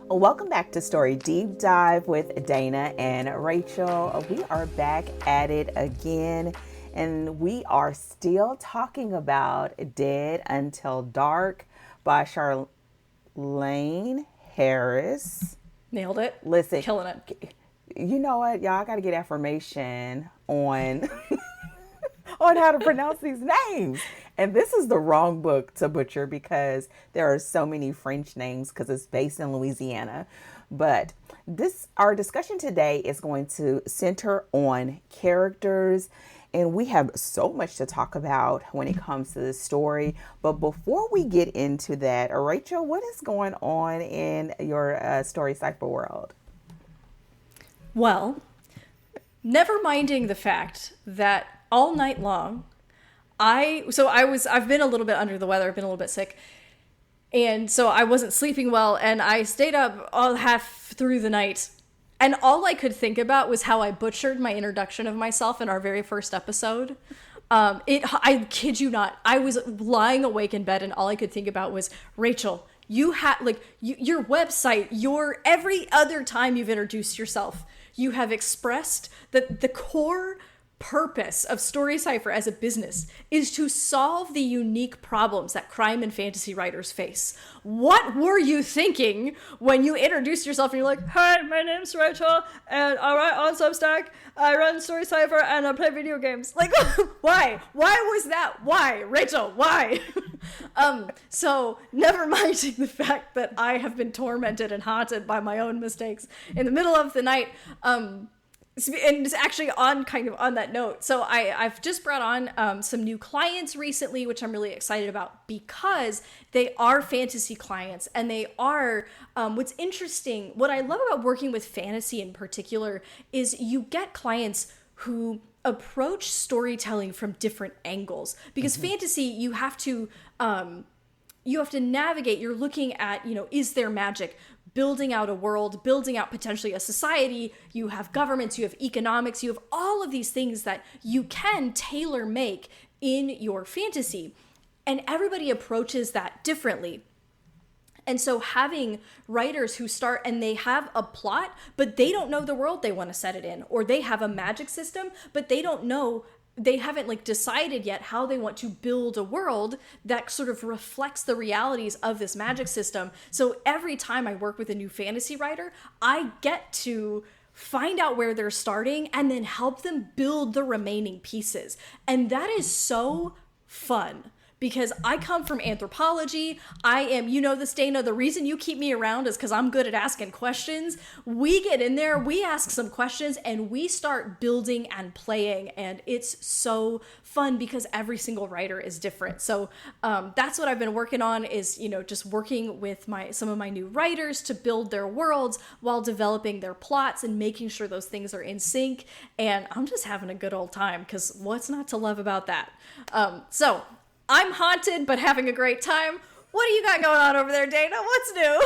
Welcome back to Story Deep Dive with Dana and Rachel. We are back at it again, and we are still talking about Dead Until Dark by Charlaine Harris. Nailed it. Listen, Killing it. you know what, y'all got to get affirmation on on how to pronounce these names. And this is the wrong book to butcher because there are so many French names because it's based in Louisiana. But our discussion today is going to center on characters, and we have so much to talk about when it comes to this story. But before we get into that, Rachel, what is going on in your story cipher world? Well, never minding the fact that all night long, I've been a little bit under the weather. I've been a little bit sick. And so I wasn't sleeping well, and I stayed up all half through the night. And all I could think about was how I butchered my introduction of myself in our very first episode. I kid you not. I was lying awake in bed, and all I could think about was, Rachel, you had your website, every other time you've introduced yourself, you have expressed that the core purpose of Story Cipher as a business is to solve the unique problems that crime and fantasy writers face. What were you thinking when you introduced yourself and you're like, hi, my name's Rachel, and I write on Substack, I run Story Cipher, and I play video games? Like, why? Why was that? Why? Rachel, why? So never minding the fact that I have been tormented and haunted by my own mistakes in the middle of the night, and it's actually on that note. So I've just brought on some new clients recently, which I'm really excited about because they are fantasy clients, and they are, what's interesting, what I love about working with fantasy in particular is you get clients who approach storytelling from different angles, because fantasy, you have to navigate, you're looking at, is there magic? Building out a world, building out potentially a society, you have governments, you have economics, you have all of these things that you can tailor make in your fantasy. And everybody approaches that differently. And so having writers who start and they have a plot, but they don't know the world they want to set it in, or they have a magic system, but they haven't decided yet how they want to build a world that sort of reflects the realities of this magic system. So every time I work with a new fantasy writer, I get to find out where they're starting and then help them build the remaining pieces. And that is so fun. Because I come from anthropology. I am, this, Dana, the reason you keep me around is because I'm good at asking questions. We get in there, we ask some questions, and we start building and playing. And it's so fun because every single writer is different. So that's what I've been working on is, just working with some of my new writers to build their worlds while developing their plots and making sure those things are in sync. And I'm just having a good old time because what's not to love about that? So I'm haunted, but having a great time. What do you got going on over there, Dana? What's new?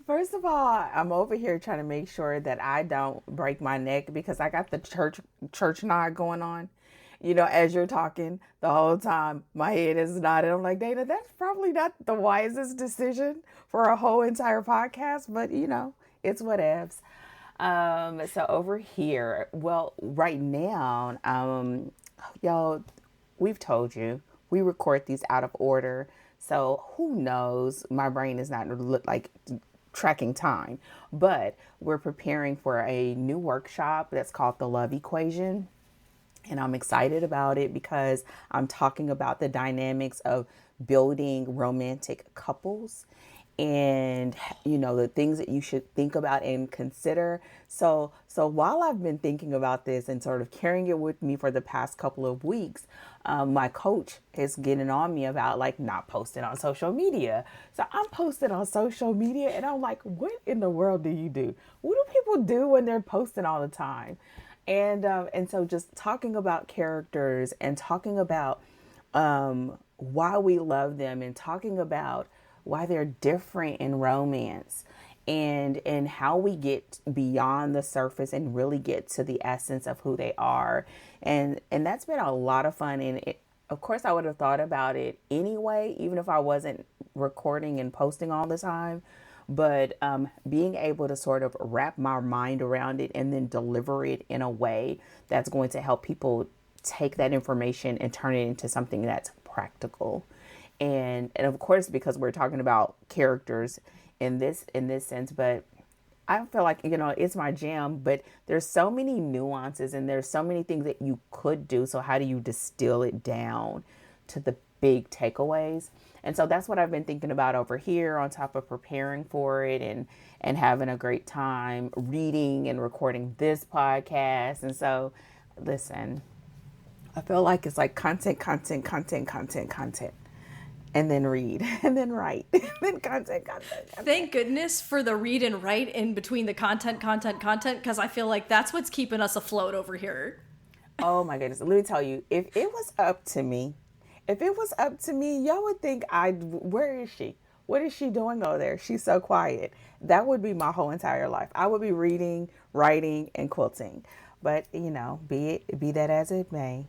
First of all, I'm over here trying to make sure that I don't break my neck because I got the church nod going on. As you're talking the whole time, my head is nodding. I'm like, Dana, that's probably not the wisest decision for a whole entire podcast, but it's whatevs. So over here, well, right now, y'all, we've told you, we record these out of order. So who knows? My brain is not tracking time, but we're preparing for a new workshop that's called The Love Equation. And I'm excited about it because I'm talking about the dynamics of building romantic couples and the things that you should think about and consider. So while I've been thinking about this and sort of carrying it with me for the past couple of weeks, my coach is getting on me about not posting on social media. So I'm posting on social media and I'm like, what in the world do you do? What do people do when they're posting all the time? And so just talking about characters and talking about why we love them and talking about why they're different in romance and how we get beyond the surface and really get to the essence of who they are. And that's been a lot of fun. And of course, I would have thought about it anyway, even if I wasn't recording and posting all the time. but being able to sort of wrap my mind around it and then deliver it in a way that's going to help people take that information and turn it into something that's practical. And of course, because we're talking about characters in this sense, but I feel like, it's my jam, but there's so many nuances and there's so many things that you could do. So how do you distill it down to the big takeaways? And so that's what I've been thinking about over here on top of preparing for it and having a great time reading and recording this podcast. And so, listen, I feel like it's like content, and then read, and then write, and then content. Thank goodness for the read and write in between the content, because I feel like that's what's keeping us afloat over here. Oh my goodness. Let me tell you, if it was up to me, y'all would think where is she? What is she doing over there? She's so quiet. That would be my whole entire life. I would be reading, writing, and quilting. But, be that as it may.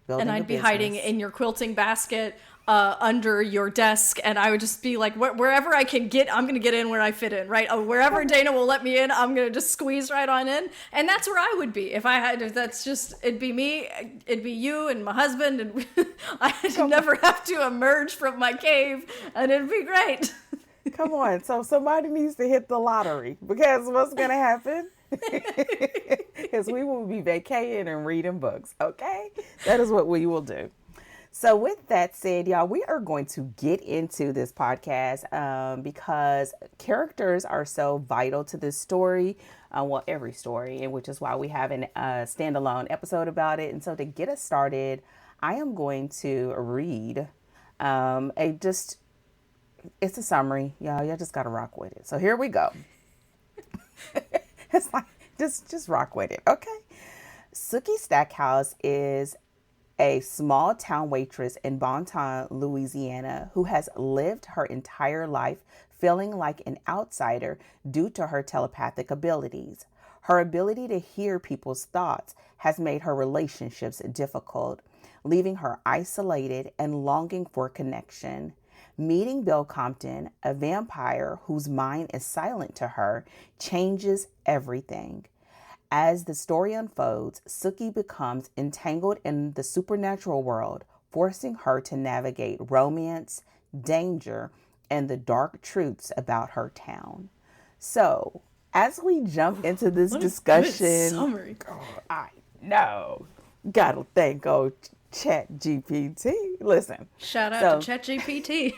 And I'd be hiding in your quilting basket under your desk, and I would just be like, wherever I can get, I'm going to get in where I fit in, right? Wherever Dana will let me in, I'm going to just squeeze right on in. And that's where I would be. It'd be me, it'd be you and my husband, and I'd never have to emerge from my cave, and it'd be great. Come on. So somebody needs to hit the lottery, because what's going to happen? Because we will be vacating and reading books, okay? That is what we will do. So with that said, y'all, we are going to get into this podcast because characters are so vital to this story. Every story, and which is why we have a standalone episode about it. And so to get us started, I am going to read it's a summary. Y'all just got to rock with it. So here we go. It's like, just rock with it, okay? Sookie Stackhouse is a small town waitress in Bonton, Louisiana, who has lived her entire life feeling like an outsider due to her telepathic abilities. Her ability to hear people's thoughts has made her relationships difficult, leaving her isolated and longing for connection. Meeting Bill Compton, a vampire whose mind is silent to her, changes everything. As the story unfolds, Sookie becomes entangled in the supernatural world, forcing her to navigate romance, danger, and the dark truths about her town. So, as we jump into this discussion, summary. I know, gotta thank old Chat GPT. Listen. Shout out to Chat GPT.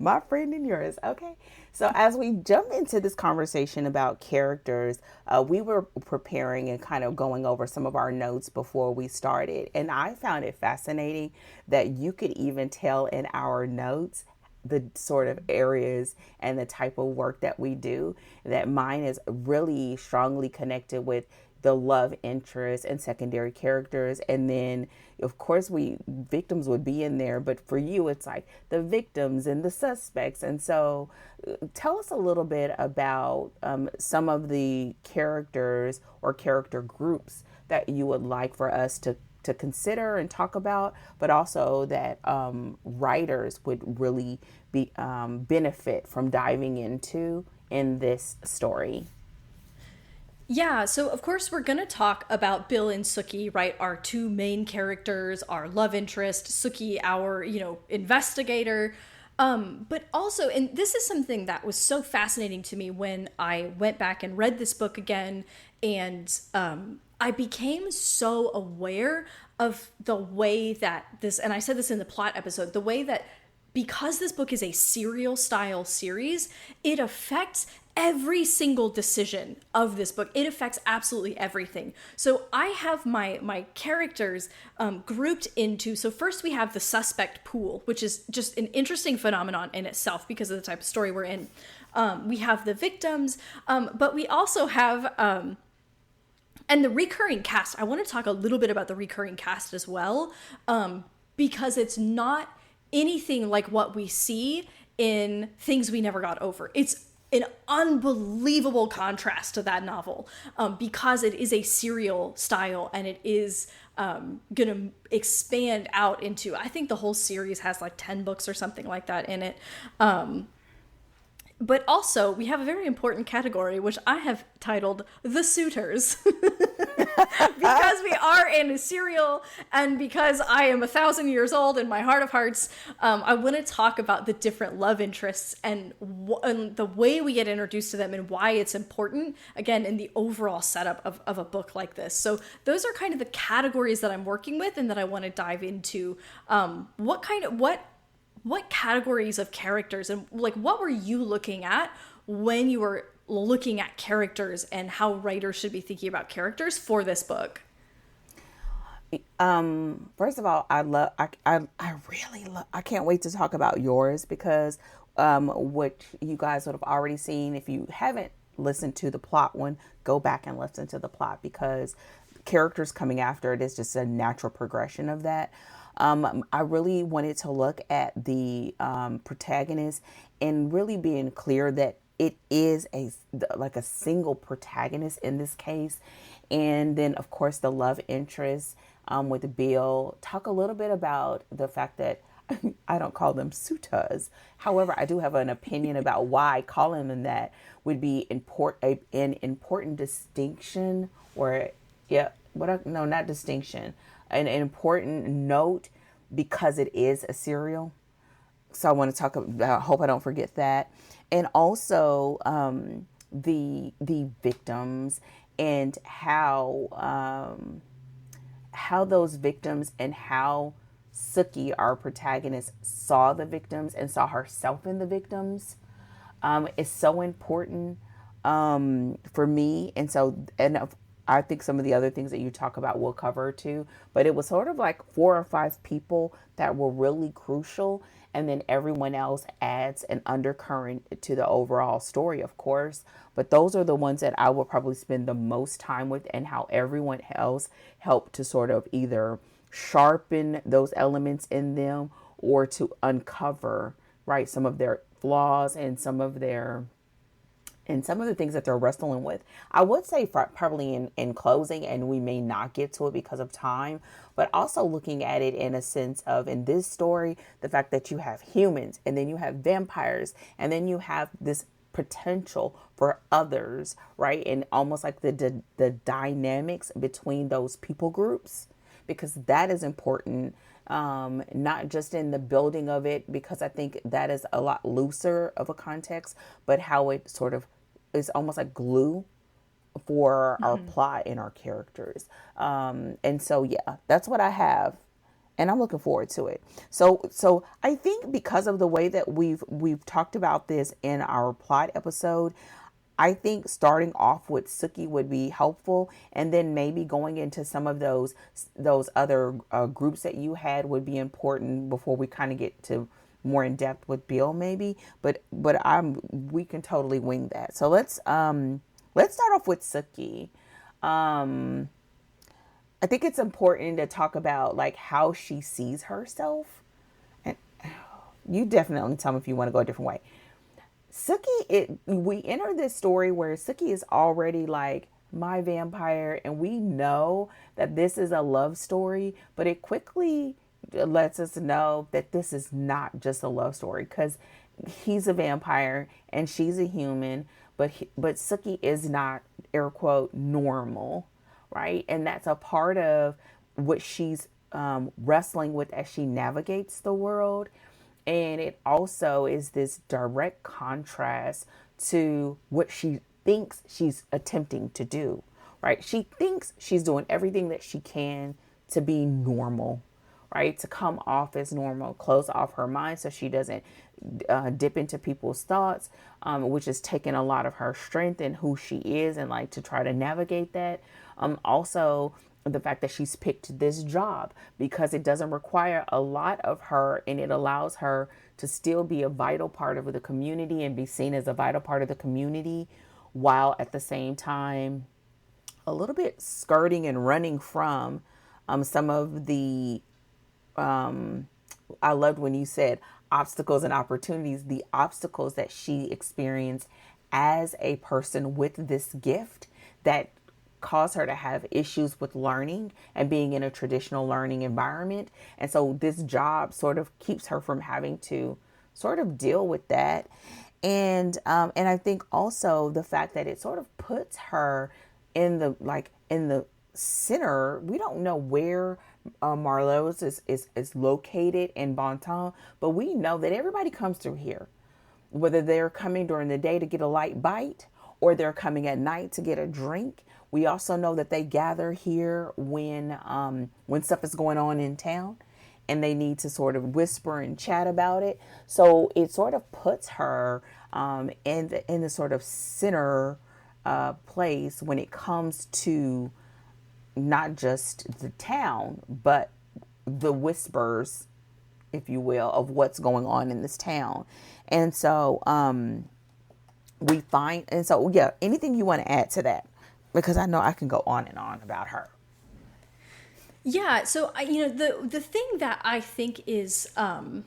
My friend and yours. Okay. So as we jump into this conversation about characters, we were preparing and kind of going over some of our notes before we started. And I found it fascinating that you could even tell in our notes the sort of areas and the type of work that we do, that mine is really strongly connected with the love interest and secondary characters. And then of course victims would be in there, but for you it's like the victims and the suspects. And so tell us a little bit about some of the characters or character groups that you would like for us to consider and talk about, but also that writers would really be benefit from diving into in this story. Yeah, so of course we're going to talk about Bill and Sookie, right? Our two main characters, our love interest, Sookie, our, investigator. But also, and this is something that was so fascinating to me when I went back and read this book again, and I became so aware of the way that this, and I said this in the plot episode, the way that because this book is a serial style series, it affects every single decision of this book. It affects absolutely everything. So I have my characters grouped into, so first we have the suspect pool, which is just an interesting phenomenon in itself because of the type of story we're in. We have the victims, but we also have, and the recurring cast. I want to talk a little bit about the recurring cast as well, because it's not anything like what we see in Things We Never Got Over. It's an unbelievable contrast to that novel, because it is a serial style and it is gonna expand out into, I think the whole series has like 10 books or something like that in it. But also, we have a very important category, which I have titled The Suitors. Because we are in a serial, and because I am 1,000 years old in my heart of hearts, I want to talk about the different love interests and the way we get introduced to them and why it's important, again, in the overall setup of a book like this. So those are kind of the categories that I'm working with and that I want to dive into. What categories of characters and like what were you looking at when you were looking at characters and how writers should be thinking about characters for this book? First of all, I really love, I can't wait to talk about yours because what you guys would have already seen. If you haven't listened to the plot one, go back and listen to the plot because characters coming after it is just a natural progression of that. I really wanted to look at the protagonist and really being clear that it is like a single protagonist in this case. And then, of course, the love interest with Bill. Talk a little bit about the fact that I don't call them Suitors. However, I do have an opinion about why calling them that would be an important distinction or, not distinction. An important note because it is a serial. So I want to talk about, I hope I don't forget that. And also the victims and how those victims and how Sookie, our protagonist, saw the victims and saw herself in the victims is so important for me. And so, I think some of the other things that you talk about we'll cover too, but it was sort of like 4 or 5 people that were really crucial. And then everyone else adds an undercurrent to the overall story, of course. But those are the ones that I will probably spend the most time with, and how everyone else helped to sort of either sharpen those elements in them or to uncover, right, some of their flaws and some of the things that they're wrestling with. I would say probably in closing, and we may not get to it because of time, but also looking at it in a sense of, in this story, the fact that you have humans and then you have vampires and then you have this potential for others, right? And almost like the dynamics between those people groups, because that is important. Not just in the building of it, because I think that is a lot looser of a context, but how it sort of is almost like glue for our plot and our characters. And so, yeah, that's what I have, and I'm looking forward to it. So I think because of the way that we've talked about this in our plot episode, I think starting off with Sookie would be helpful, and then maybe going into some of those other groups that you had would be important before we kind of get to more in depth with Bill, maybe. But we can totally wing that. So let's start off with Sookie. I think it's important to talk about like how she sees herself, and you definitely tell me if you want to go a different way. Sookie, we enter this story where Sookie is already like my vampire, and we know that this is a love story, but it quickly lets us know that this is not just a love story, because he's a vampire and she's a human, but Sookie is not, air quote, normal, right? And that's a part of what she's wrestling with as she navigates the world. And it also is this direct contrast to what she thinks she's attempting to do, right? She thinks she's doing everything that she can to be normal, right? To come off as normal, close off her mind so she doesn't dip into people's thoughts, which is taking a lot of her strength and who she is, and like to try to navigate that. Also, the fact that she's picked this job because it doesn't require a lot of her, and it allows her to still be a vital part of the community and be seen as a vital part of the community, while at the same time a little bit skirting and running from some of the I loved when you said obstacles and opportunities, the obstacles that she experienced as a person with this gift that cause her to have issues with learning and being in a traditional learning environment. And so this job sort of keeps her from having to sort of deal with that. And I think also the fact that it sort of puts her in the center. We don't know where Marlowe's is located in Banton, but we know that everybody comes through here, whether they're coming during the day to get a light bite or they're coming at night to get a drink. We also know that they gather here when stuff is going on in town and they need to sort of whisper and chat about it. So it sort of puts her in the sort of center place when it comes to not just the town, but the whispers, if you will, of what's going on in this town. And so anything you want to add to that? Because I know I can go on and on about her. Yeah, so the thing that I think is what am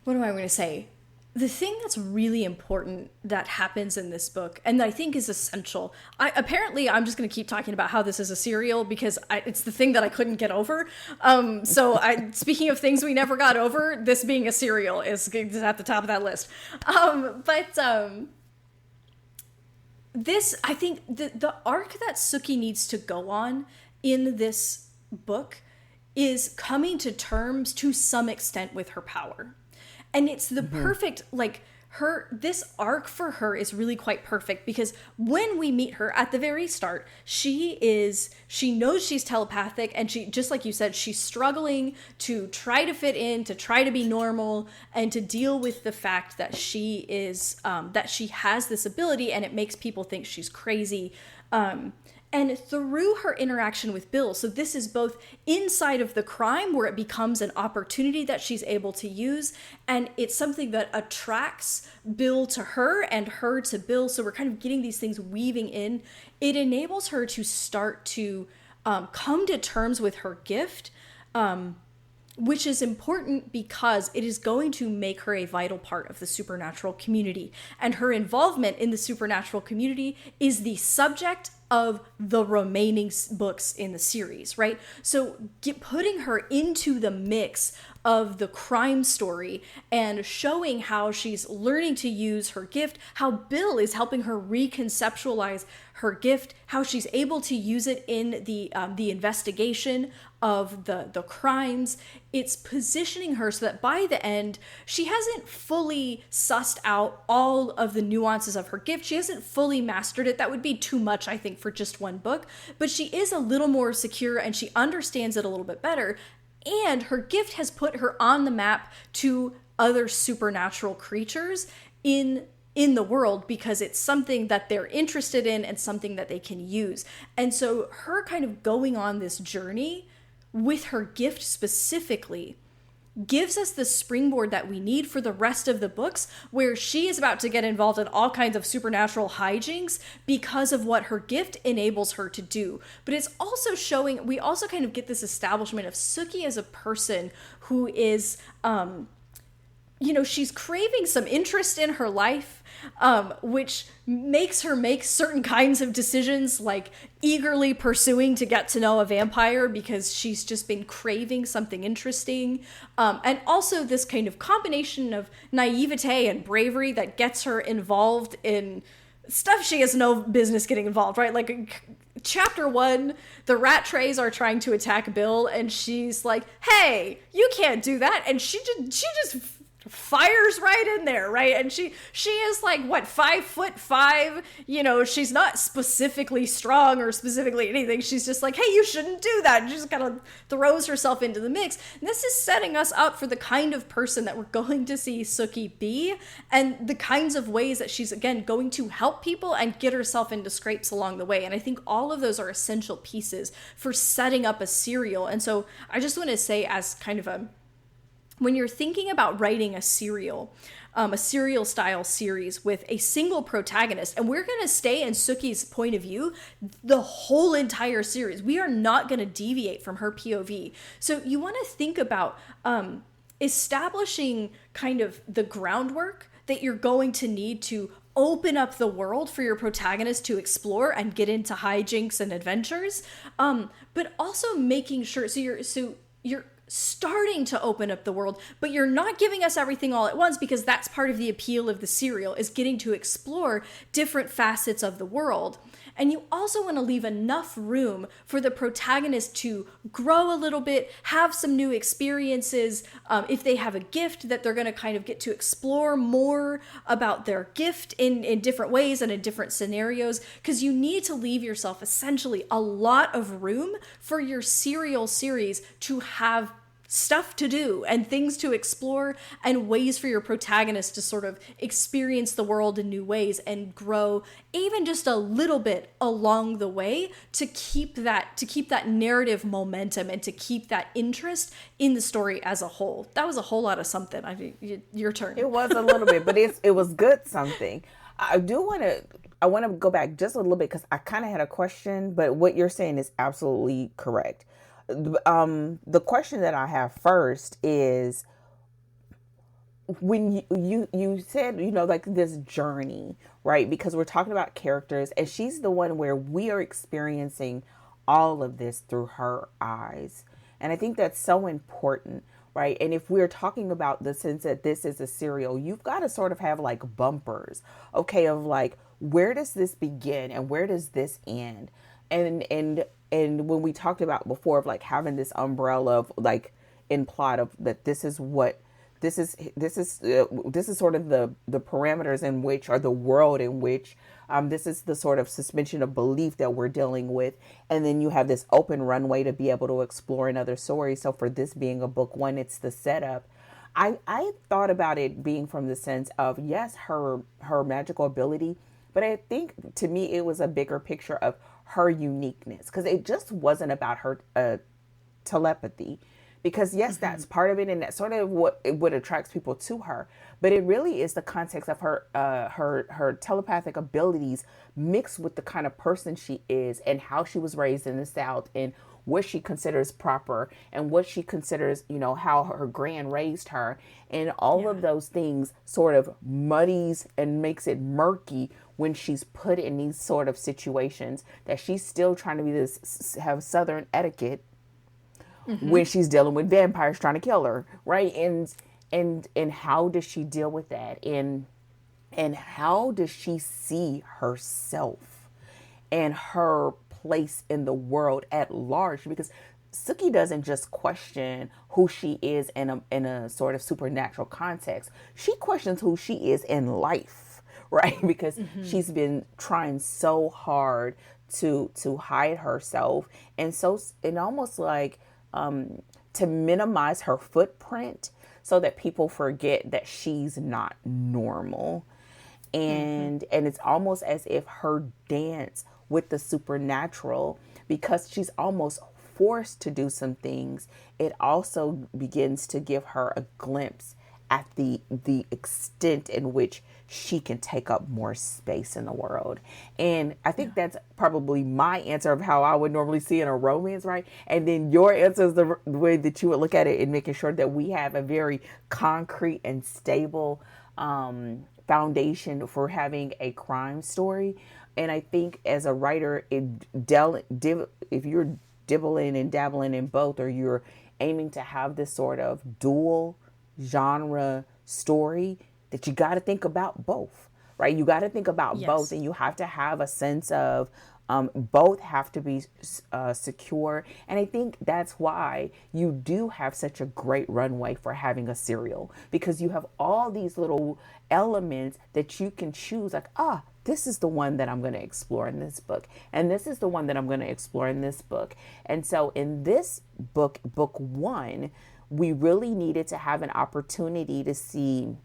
I going to say? The thing that's really important that happens in this book, and I think is essential. I'm just going to keep talking about how this is a serial because it's the thing that I couldn't get over. Speaking of things we never got over, this being a serial is at the top of that list. This, I think, the arc that Sookie needs to go on in this book is coming to terms to some extent with her power. And it's the perfect, this arc for her is really quite perfect because when we meet her at the very start, she knows she's telepathic and she, just like you said, she's struggling to try to fit in, to try to be normal and to deal with the fact that she has this ability and it makes people think she's crazy. And through her interaction with Bill, so this is both inside of the crime where it becomes an opportunity that she's able to use, and it's something that attracts Bill to her and her to Bill, so we're kind of getting these things weaving in. It enables her to start to come to terms with her gift, which is important because it is going to make her a vital part of the supernatural community. And her involvement in the supernatural community is the subject of the remaining books in the series, right? So putting her into the mix of the crime story and showing how she's learning to use her gift, how Bill is helping her reconceptualize her gift, how she's able to use it in the investigation of the crimes. It's positioning her so that by the end, she hasn't fully sussed out all of the nuances of her gift. She hasn't fully mastered it. That would be too much, I think, for just one book. But she is a little more secure and she understands it a little bit better. And her gift has put her on the map to other supernatural creatures in the world because it's something that they're interested in and something that they can use. And so her kind of going on this journey with her gift specifically gives us the springboard that we need for the rest of the books, where she is about to get involved in all kinds of supernatural hijinks because of what her gift enables her to do. But it's also showing, we also kind of get this establishment of Sookie as a person who is, she's craving some interest in her life, which makes her make certain kinds of decisions, like eagerly pursuing to get to know a vampire because she's just been craving something interesting. And also this kind of combination of naivete and bravery that gets her involved in stuff she has no business getting involved, right? Like chapter 1, the rat trays are trying to attack Bill and she's like, hey, you can't do that. And she just fires right in there, right? And she is like, what, 5'5", she's not specifically strong or specifically anything. She's just like, hey, you shouldn't do that. And she just kind of throws herself into the mix. And this is setting us up for the kind of person that we're going to see Sookie be and the kinds of ways that she's, again, going to help people and get herself into scrapes along the way. And I think all of those are essential pieces for setting up a serial. And so I just want to say, as kind of when you're thinking about writing a serial style series with a single protagonist, and we're going to stay in Sookie's point of view the whole entire series. We are not going to deviate from her POV. So you want to think about establishing kind of the groundwork that you're going to need to open up the world for your protagonist to explore and get into hijinks and adventures, but also making sure you're starting to open up the world, but you're not giving us everything all at once, because that's part of the appeal of the serial, is getting to explore different facets of the world. And you also want to leave enough room for the protagonist to grow a little bit, have some new experiences. If they have a gift, that they're going to kind of get to explore more about their gift in different ways and in different scenarios, because you need to leave yourself essentially a lot of room for your serial series to have stuff to do and things to explore and ways for your protagonist to sort of experience the world in new ways and grow even just a little bit along the way, to keep that narrative momentum and to keep that interest in the story as a whole. That was a whole lot of something. I mean, your turn. It was a little bit, but it was good something. I want to go back just a little bit, because I kind of had a question, but what you're saying is absolutely correct. The question that I have first is, when you said, like this journey, right? Because we're talking about characters, and she's the one where we are experiencing all of this through her eyes. And I think that's so important, right? And if we're talking about the sense that this is a serial, you've got to sort of have like bumpers, okay, of like, where does this begin and where does this end? And when we talked about before of like having this umbrella of like in plot of that, this is sort of the parameters in which, or the world in which, this is the sort of suspension of belief that we're dealing with. And then you have this open runway to be able to explore another story. So for this being a book one, it's the setup. I thought about it being from the sense of, yes, her magical ability, but I think to me it was a bigger picture of her uniqueness, because it just wasn't about her telepathy, because yes, that's part of it, and that's sort of what attracts people to her, but it really is the context of her telepathic abilities mixed with the kind of person she is and how she was raised in the South, and what she considers proper and what she considers, how her grand raised her, and all of those things sort of muddies and makes it murky when she's put in these sort of situations, that she's still trying to have Southern etiquette when she's dealing with vampires trying to kill her, right? And how does she deal with that? And how does she see herself and her place in the world at large? Because Sookie doesn't just question who she is in a sort of supernatural context. She questions who she is in life. Right, because she's been trying so hard to hide herself, and almost like to minimize her footprint, so that people forget that she's not normal, and it's almost as if her dance with the supernatural, because she's almost forced to do some things, it also begins to give her a glimpse at the extent in which she can take up more space in the world. And I think that's probably my answer of how I would normally see in a romance, right? And then your answer is the way that you would look at it, in making sure that we have a very concrete and stable foundation for having a crime story. And I think as a writer, if you're dibbling and dabbling in both, or you're aiming to have this sort of dual genre story, that you got to think about both, right? You got to think about both, and you have to have a sense of both have to be secure. And I think that's why you do have such a great runway for having a serial, because you have all these little elements that you can choose, like, this is the one that I'm going to explore in this book, and this is the one that I'm going to explore in this book. And so in this book, book one, we really needed to have an opportunity to see,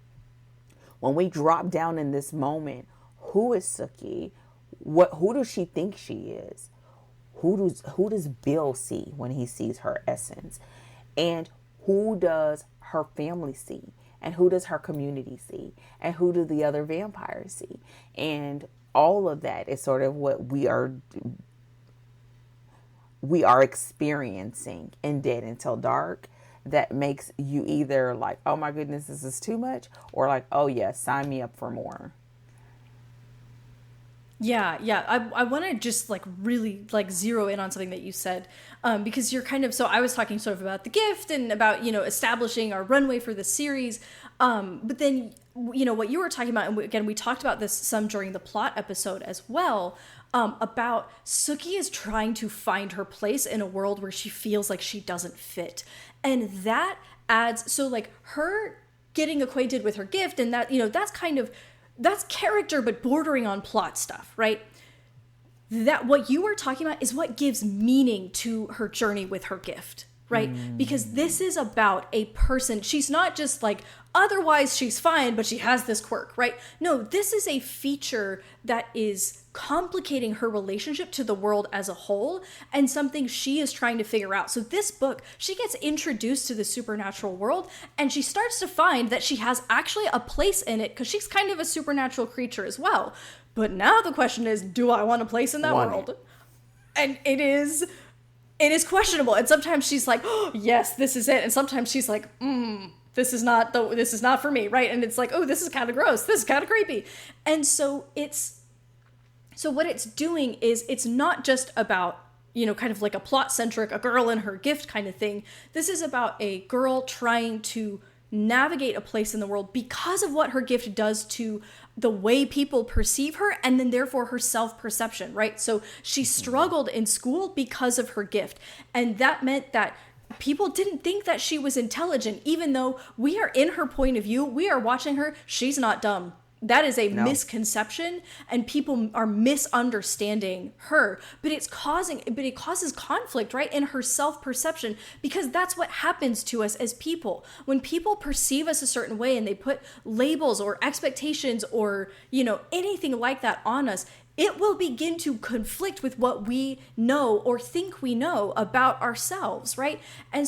when we drop down in this moment, who is Sookie? Who does she think she is? Who does Bill see when he sees her essence? And who does her family see? And who does her community see? And who do the other vampires see? And all of that is sort of what we are experiencing in Dead Until Dark. That makes you either like, oh my goodness, this is too much, or like, oh yes, sign me up for more. Yeah. I want to just like really like zero in on something that you said, because you're kind of, so I was talking sort of about the gift and about, you know, establishing our runway for the series. But then, you know, what you were talking about, and again, we talked about this some during the plot episode as well, about Sookie is trying to find her place in a world where she feels like she doesn't fit. And that adds, so like her getting acquainted with her gift and that, you know, that's kind of, that's character but bordering on plot stuff, right? That what you were talking about is what gives meaning to her journey with her gift, right? Because this is about a person. She's not just like, otherwise she's fine, but she has this quirk, right? No, this is a feature that is complicating her relationship to the world as a whole and something she is trying to figure out. So this book, she gets introduced to the supernatural world and she starts to find that she has actually a place in it because she's kind of a supernatural creature as well. But now the question is, do I want a place in that world? And it is questionable. And sometimes she's like, oh, yes, this is it. And sometimes she's like, this is not for me, right? And it's like, oh, this is kind of gross. This is kind of creepy. And so what it's doing is it's not just about, you know, kind of like a plot-centric, a girl and her gift kind of thing. This is about a girl trying to navigate a place in the world because of what her gift does to the way people perceive her and then therefore her self-perception, right? So she struggled in school because of her gift. And that meant that people didn't think that she was intelligent, even though we are in her point of view. We are watching her. She's not dumb. That is a misconception, and people are misunderstanding her. But it causes conflict, right, in her self-perception, because that's what happens to us as people. When people perceive us a certain way and they put labels or expectations or, you know, anything like that on us, it will begin to conflict with what we know or think we know about ourselves, right? And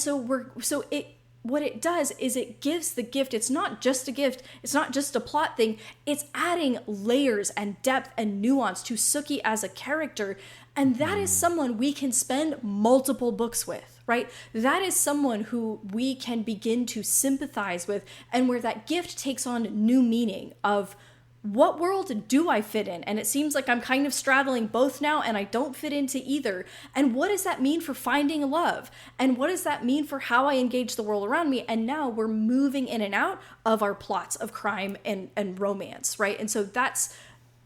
what it does is it gives the gift. It's not just a gift. It's not just a plot thing. It's adding layers and depth and nuance to Sookie as a character. And that is someone we can spend multiple books with, right? That is someone who we can begin to sympathize with, and where that gift takes on new meaning of, what world do I fit in? And it seems like I'm kind of straddling both now, and I don't fit into either. And what does that mean for finding love? And what does that mean for how I engage the world around me? And now we're moving in and out of our plots of crime and romance, right? And so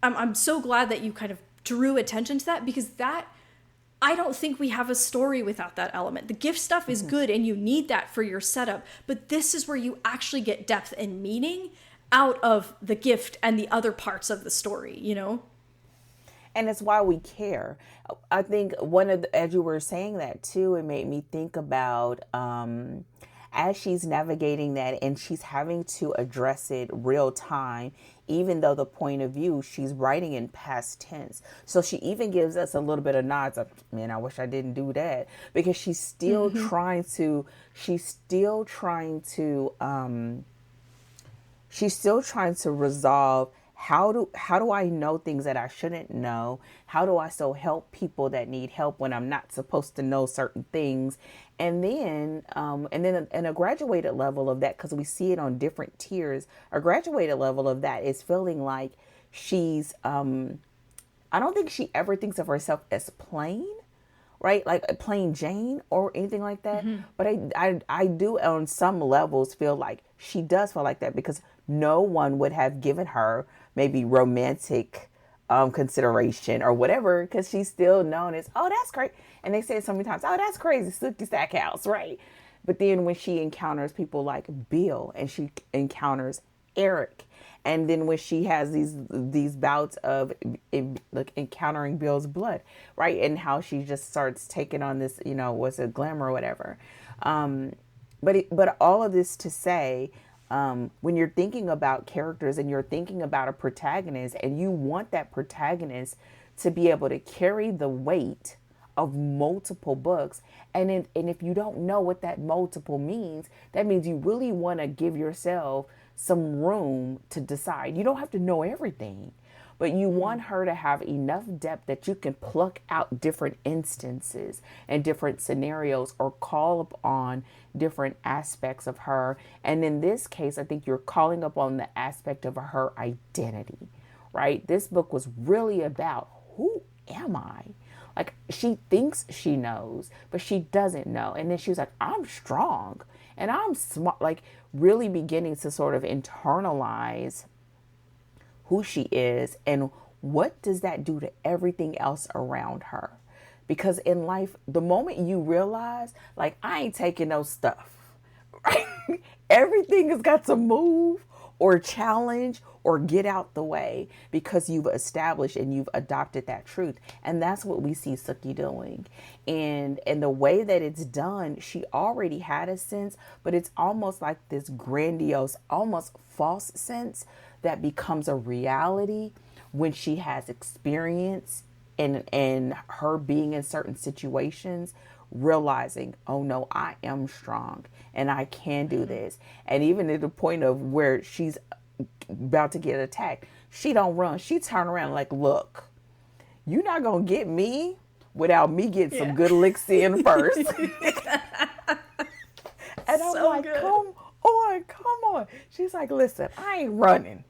I'm so glad that you kind of drew attention to that, because that, I don't think we have a story without that element. The gift stuff is good and you need that for your setup, but this is where you actually get depth and meaning out of the gift and the other parts of the story, you know? And it's why we care. I think as you were saying that too, it made me think about, as she's navigating that and she's having to address it real time, even though the point of view, she's writing in past tense. So she even gives us a little bit of nods of, man, I wish I didn't do that, because she's still trying to resolve, how do I know things that I shouldn't know? How do I still help people that need help when I'm not supposed to know certain things? And then a graduated level of that, because we see it on different tiers, a graduated level of that is feeling like she's, I don't think she ever thinks of herself as plain, right? Like a plain Jane or anything like that. But I do on some levels feel like she does feel like that, because no one would have given her maybe romantic consideration or whatever, because she's still known as, oh, that's great. And they say it so many times, oh, that's crazy, Sookie Stackhouse, right? But then when she encounters people like Bill, and she encounters Eric, and then when she has these bouts of like encountering Bill's blood, right? And how she just starts taking on this, you know, what's it, glamour or whatever. But all of this to say, when you're thinking about characters and you're thinking about a protagonist, and you want that protagonist to be able to carry the weight of multiple books, and if you don't know what that multiple means, that means you really want to give yourself some room to decide. You don't have to know everything, but you want her to have enough depth that you can pluck out different instances and different scenarios, or call upon different aspects of her. And in this case, I think you're calling upon the aspect of her identity, right? This book was really about, who am I? Like, she thinks she knows, but she doesn't know. And then she was like, I'm strong and I'm smart, like really beginning to sort of internalize who she is and what does that do to everything else around her. Because in life, the moment you realize, like, I ain't taking no stuff, right? Everything has got to move or challenge or get out the way because you've established and you've adopted that truth. And that's what we see Sookie doing. And the way that it's done, she already had a sense, but it's almost like this grandiose, almost false sense that becomes a reality when she has experience and her being in certain situations, realizing, oh no, I am strong and I can do this. And even at the point of where she's about to get attacked, she don't run. She turn around like, look, you're not going to get me without me getting some good licks in first. And I'm So like, good. come on. She's like, listen, I ain't running.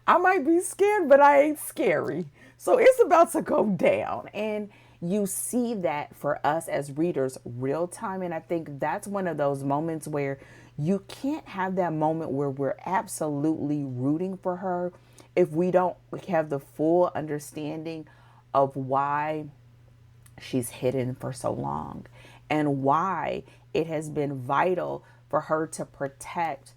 I might be scared, but I ain't scary. So it's about to go down. And you see that for us as readers real time. And I think that's one of those moments where you can't have that moment where we're absolutely rooting for her if we don't have the full understanding of why she's hidden for so long and why it has been vital for her to protect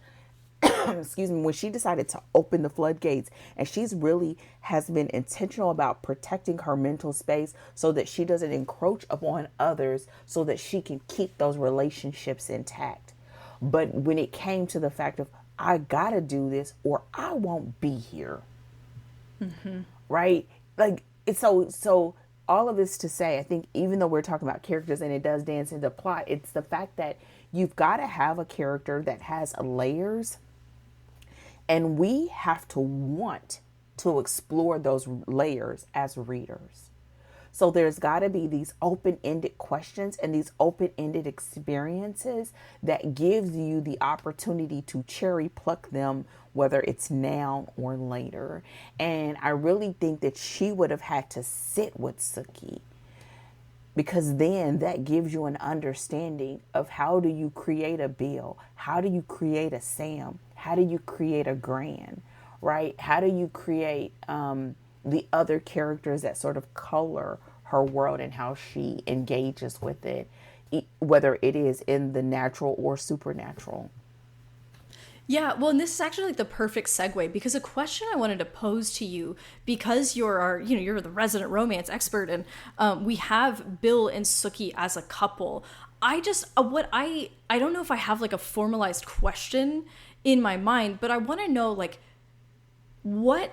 excuse me, when she decided to open the floodgates, and she's really has been intentional about protecting her mental space so that she doesn't encroach upon others, so that she can keep those relationships intact. But when it came to the fact of, I gotta do this or I won't be here, right? Like, it's so all of this to say, I think even though we're talking about characters and it does dance into plot, it's the fact that you've got to have a character that has layers. And we have to want to explore those layers as readers. So there's got to be these open-ended questions and these open-ended experiences that gives you the opportunity to cherry pluck them, whether it's now or later. And I really think that she would have had to sit with Sookie, because then that gives you an understanding of how do you create a Bill? How do you create a Sam? How do you create a Gran, right? How do you create the other characters that sort of color her world and how she engages with it, whether it is in the natural or supernatural? Yeah, well, and this is actually like the perfect segue, because a question I wanted to pose to you, because you're the resident romance expert, and we have Bill and Sookie as a couple. I just I don't know if I have like a formalized question in my mind, but I want to know, like, what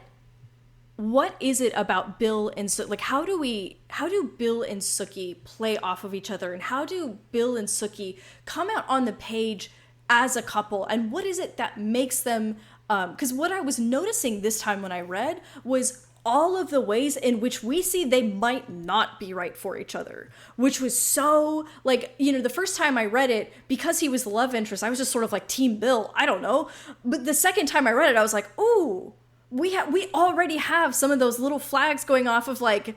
is it about Bill and like how do Bill and Sookie play off of each other, and how do Bill and Sookie come out on the page as a couple, and what is it that makes them, because what I was noticing this time when I read was all of the ways in which we see they might not be right for each other, which was so, like, the first time I read it, because he was the love interest, I was just sort of like Team Bill, I don't know. But the second time I read it, I was like, ooh, we already have some of those little flags going off of like,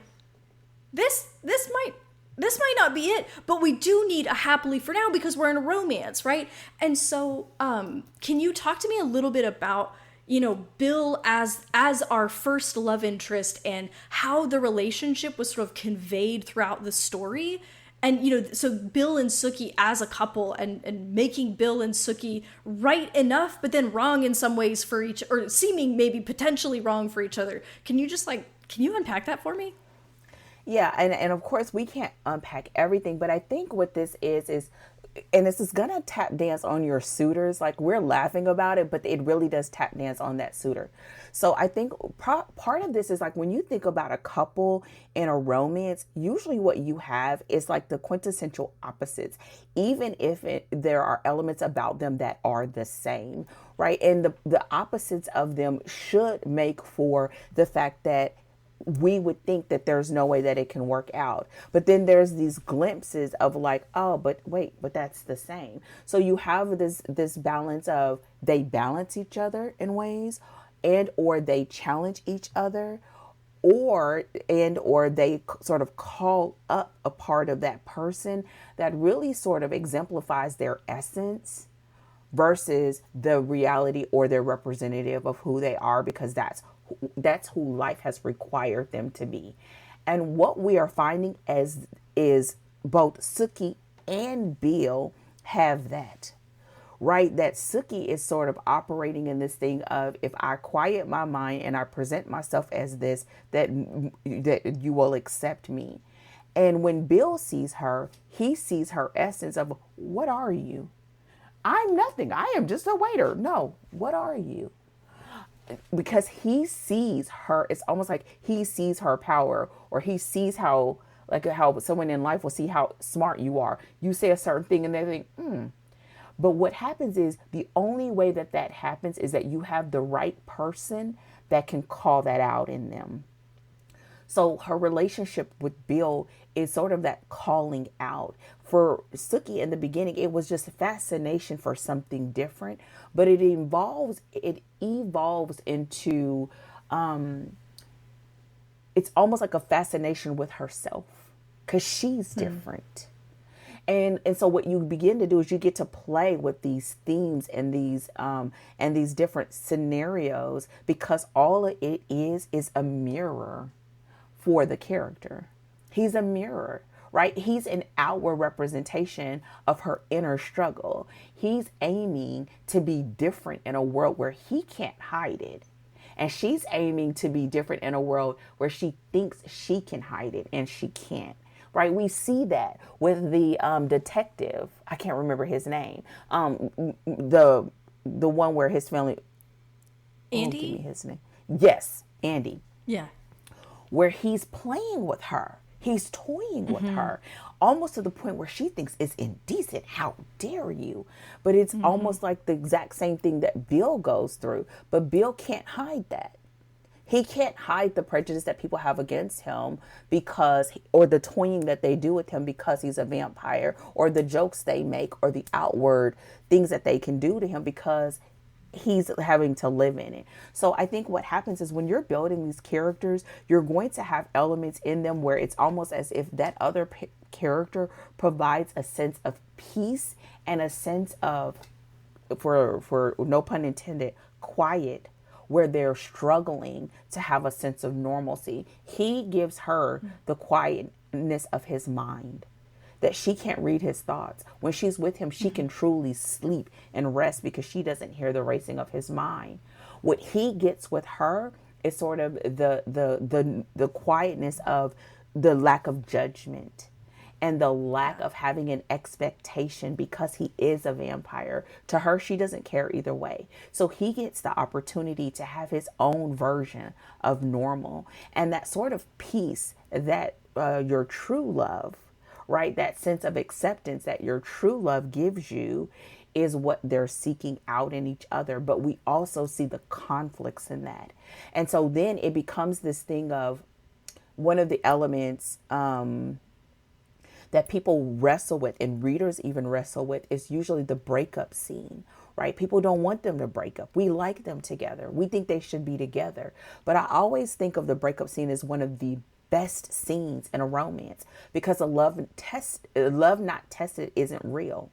this might not be it, but we do need a happily for now because we're in a romance, right? And so, can you talk to me a little bit about, Bill as our first love interest, and how the relationship was sort of conveyed throughout the story? And, so Bill and Sookie as a couple, and making Bill and Sookie right enough, but then wrong in some ways for each, or seeming maybe potentially wrong for each other. Can you unpack that for me? Yeah, and of course we can't unpack everything, but I think what this is, and this is gonna tap dance on your suitors. Like, we're laughing about it, but it really does tap dance on that suitor. So I think part of this is, like, when you think about a couple in a romance, usually what you have is like the quintessential opposites, even if there are elements about them that are the same, right? And the opposites of them should make for the fact that we would think that there's no way that it can work out. But then there's these glimpses of like, oh, but wait, but that's the same. So you have this balance of they balance each other in ways, and or they challenge each other, or they sort of call up a part of that person that really sort of exemplifies their essence versus the reality or their representative of who they are, because that's who life has required them to be. And what we are finding is both Sookie and Bill have that. Right? That Sookie is sort of operating in this thing of, if I quiet my mind and I present myself as this, that you will accept me. And when Bill sees her, he sees her essence of, what are you? I'm nothing. I am just a waiter. No, what are you? Because he sees her, it's almost like he sees her power, or he sees how someone in life will see how smart you are. You say a certain thing and they think, But what happens is, the only way that happens is that you have the right person that can call that out in them. So her relationship with Bill is sort of that calling out. For Sookie in the beginning, it was just fascination for something different, but it evolves into, it's almost like a fascination with herself, because she's different. And so what you begin to do is you get to play with these themes and these different scenarios, because all it is a mirror for the character. He's a mirror, right? He's an outward representation of her inner struggle. He's aiming to be different in a world where he can't hide it. And she's aiming to be different in a world where she thinks she can hide it and she can't. Right, we see that with the detective. I can't remember his name. The one where his family. Andy. Give me his name. Yes, Andy. Yeah. Where he's playing with her, he's toying with her, almost to the point where she thinks it's indecent. How dare you? But it's almost like the exact same thing that Bill goes through. But Bill can't hide that. He can't hide the prejudice that people have against him or the toying that they do with him because he's a vampire, or the jokes they make, or the outward things that they can do to him because he's having to live in it. So I think what happens is, when you're building these characters, you're going to have elements in them where it's almost as if that other character provides a sense of peace and a sense of, for no pun intended, quiet, where they're struggling to have a sense of normalcy. He gives her the quietness of his mind, that she can't read his thoughts. When she's with him, she can truly sleep and rest because she doesn't hear the racing of his mind. What he gets with her is sort of the quietness of the lack of judgment and the lack of having an expectation, because he is a vampire. To her, she doesn't care either way. So he gets the opportunity to have his own version of normal, and that sort of peace that your true love, right? That sense of acceptance that your true love gives you is what they're seeking out in each other. But we also see the conflicts in that. And so then it becomes this thing of, one of the elements, that people wrestle with, and readers even wrestle with, is usually the breakup scene, right? People don't want them to break up. We like them together. We think they should be together. But I always think of the breakup scene as one of the best scenes in a romance, because a love not tested isn't real,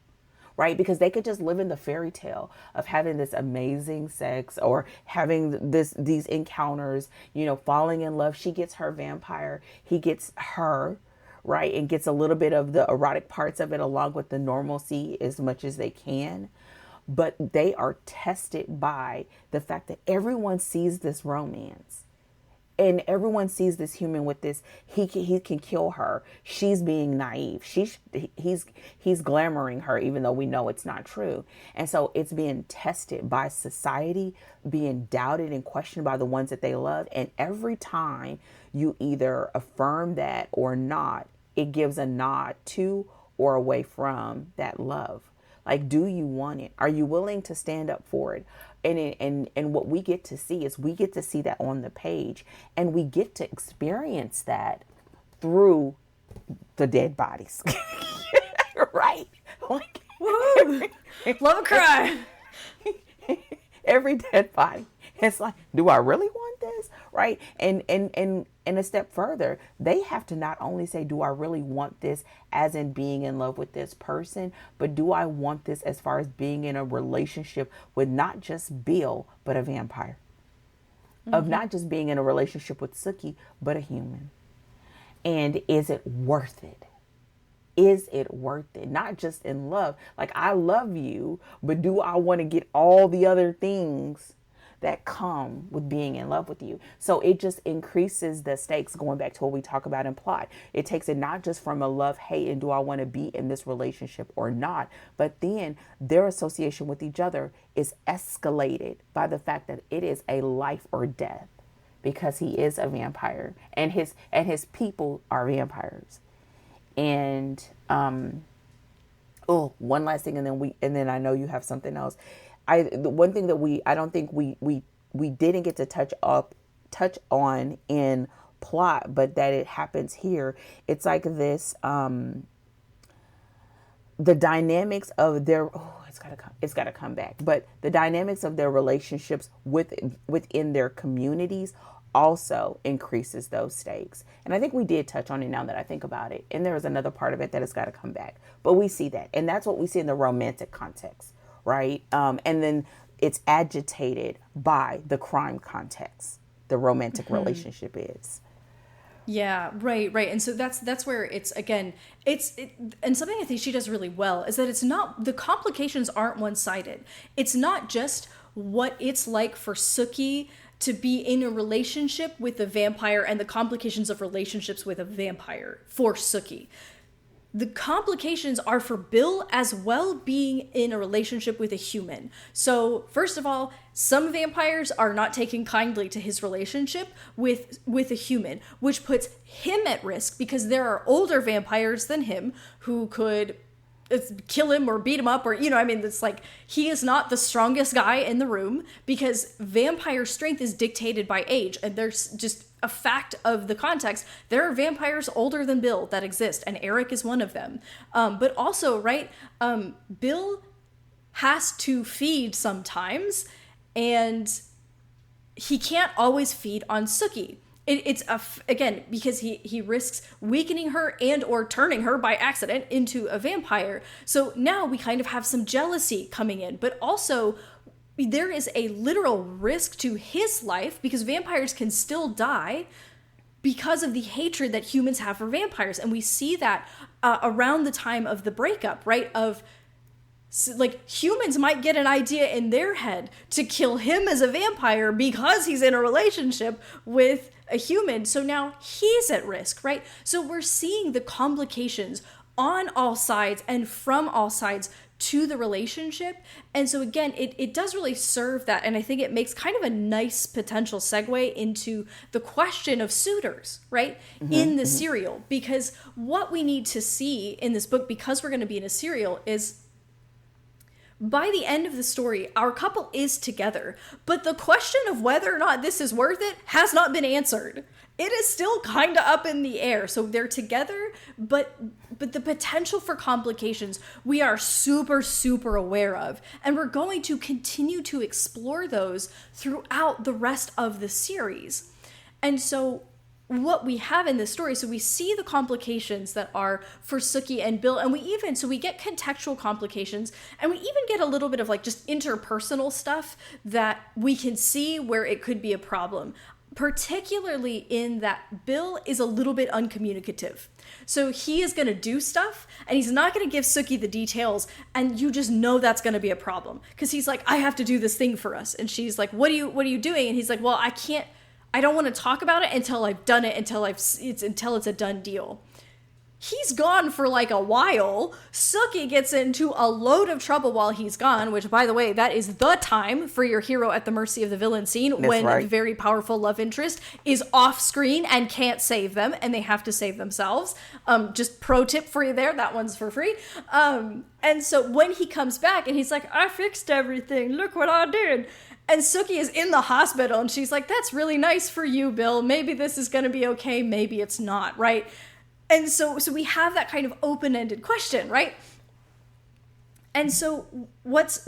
right? Because they could just live in the fairy tale of having this amazing sex, or having these encounters, falling in love. She gets her vampire, he gets her, right? And gets a little bit of the erotic parts of it along with the normalcy as much as they can. But they are tested by the fact that everyone sees this romance. And everyone sees this human with this, he can kill her. She's being naive. He's glamoring her, even though we know it's not true. And so it's being tested by society, being doubted and questioned by the ones that they love. And every time you either affirm that or not, it gives a nod to or away from that love. Like, do you want it? Are you willing to stand up for it? And what we get to see is, we get to see that on the page, and we get to experience that through the dead bodies. Right? Like, love a cry. Every dead body It's like, do I really want this? Right? And a step further, they have to not only say, do I really want this as in being in love with this person, but do I want this as far as being in a relationship with not just Bill, but a vampire? Of not just being in a relationship with Sookie, but a human. And is it worth it? Is it worth it? Not just in love. Like, I love you, but do I want to get all the other things that come with being in love with you? So it just increases the stakes, going back to what we talk about in plot. It takes it not just from a love, hate, and do I want to be in this relationship or not, but then their association with each other is escalated by the fact that it is a life or death, because he is a vampire and his people are vampires. And one last thing, and then I know you have something else. The one thing that I don't think we didn't get to touch on in plot, but that it happens here. It's like this, the dynamics of their, it's gotta come back. But the dynamics of their relationships within their communities also increases those stakes. And I think we did touch on it now that I think about it. And there is another part of it that has got to come back. But we see that. And that's what we see in the romantic context, right? And then it's agitated by the crime context, the romantic relationship is. Yeah, right. And so that's where it's, again, and something I think she does really well is that it's not, the complications aren't one-sided. It's not just what it's like for Sookie to be in a relationship with a vampire and the complications of relationships with a vampire for Sookie. The complications are for Bill as well, being in a relationship with a human. So first of all, some vampires are not taking kindly to his relationship with a human, which puts him at risk because there are older vampires than him who could kill him or beat him up, or, it's like, he is not the strongest guy in the room because vampire strength is dictated by age. And there's just a fact of the context. There are vampires older than Bill that exist, and Eric is one of them. But also, right, Bill has to feed sometimes, and he can't always feed on Sookie. It's again, because he risks weakening her and or turning her by accident into a vampire. So now we kind of have some jealousy coming in, but also there is a literal risk to his life because vampires can still die because of the hatred that humans have for vampires. And we see that around the time of the breakup, right? Like, humans might get an idea in their head to kill him as a vampire because he's in a relationship with a human. So now he's at risk, right? So we're seeing the complications on all sides and from all sides to the relationship. And so again, it does really serve that. And I think it makes kind of a nice potential segue into the question of suitors, right? In the serial, because what we need to see in this book, because we're going to be in a serial, is by the end of the story, our couple is together, but the question of whether or not this is worth it has not been answered. It is still kind of up in the air. So they're together, but the potential for complications we are super, super aware of. And we're going to continue to explore those throughout the rest of the series. And so what we have in this story, so we see the complications that are for Sookie and Bill, and we get contextual complications, and we even get a little bit of like just interpersonal stuff that we can see where it could be a problem, particularly in that Bill is a little bit uncommunicative. So he is going to do stuff and he's not going to give Sookie the details, and you just know that's going to be a problem because he's like, I have to do this thing for us, and she's like, what are you doing? And he's like, well, I don't want to talk about it until I've done it, until it's a done deal. He's gone for like a while. Sookie gets into a load of trouble while he's gone, which, by the way, that is the time for your hero at the mercy of the villain scene. That's when right. The very powerful love interest is off screen and can't save them, and they have to save themselves. Just pro tip for you there. That one's for free. And so when he comes back and he's like, I fixed everything. Look what I did. And Sookie is in the hospital and she's like, that's really nice for you, Bill. Maybe this is going to be okay. Maybe it's not, right? And so we have that kind of open-ended question, right? And so what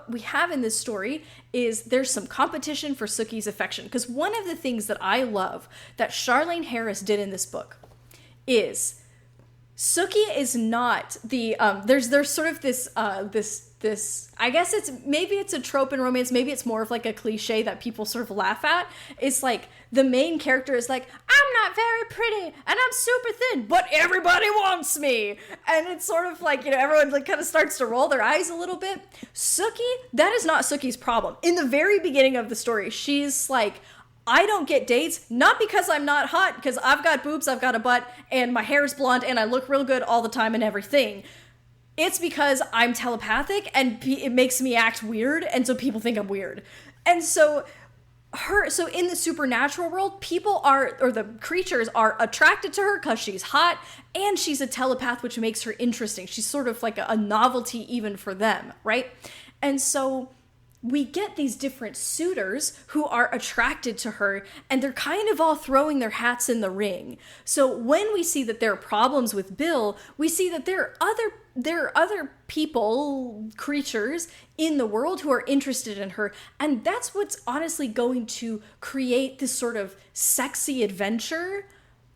we have in this story is there's some competition for Sookie's affection. Because one of the things that I love that Charlaine Harris did in this book is Sookie is not the there's sort of this I guess it's a trope in romance, maybe it's more of like a cliche that people sort of laugh at. It's like the main character is like, I'm not very pretty and I'm super thin, but everybody wants me. And it's sort of like, everyone like kind of starts to roll their eyes a little bit. Sookie, that is not Sookie's problem. In the very beginning of the story, she's like, I don't get dates, not because I'm not hot, because I've got boobs, I've got a butt, and my hair is blonde, and I look real good all the time and everything. It's because I'm telepathic, and it makes me act weird, and so people think I'm weird. And so in the supernatural world, the creatures are attracted to her because she's hot, and she's a telepath, which makes her interesting. She's sort of like a novelty even for them, right? And so we get these different suitors who are attracted to her, and they're kind of all throwing their hats in the ring. So when we see that there are problems with Bill, we see that there are other people, creatures in the world who are interested in her, and that's what's honestly going to create this sort of sexy adventure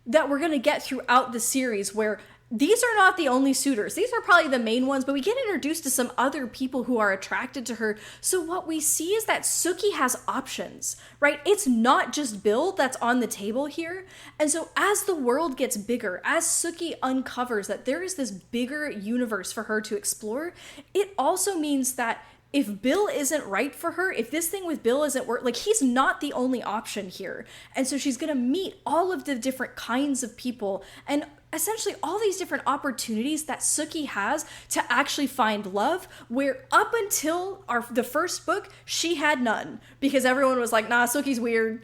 that we're going to get throughout the series, where these are not the only suitors. These are probably the main ones, but we get introduced to some other people who are attracted to her. So what we see is that Sookie has options, right? It's not just Bill that's on the table here. And so as the world gets bigger, as Sookie uncovers that there is this bigger universe for her to explore, it also means that if Bill isn't right for her, if this thing with Bill isn't like, he's not the only option here. And so she's going to meet all of the different kinds of people and essentially all these different opportunities that Sookie has to actually find love, where up until the first book, she had none, because everyone was like, nah, Sookie's weird.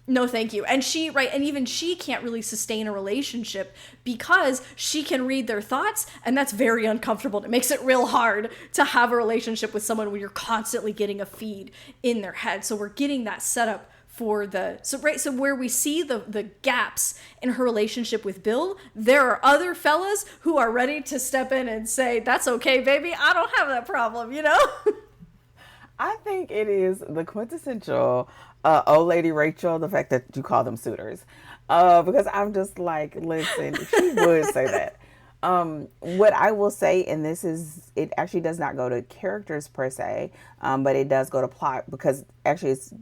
No, thank you. And and even she can't really sustain a relationship because she can read their thoughts, and that's very uncomfortable. It makes it real hard to have a relationship with someone when you're constantly getting a feed in their head. So we're getting that setup for so where we see the gaps in her relationship with Bill, there are other fellas who are ready to step in and say, that's okay, baby, I don't have that problem, I think it is the quintessential old lady Rachel, the fact that you call them suitors. Because I'm just like, listen, she would say that. What I will say, and it actually does not go to characters per se, but it does go to plot, because actually it's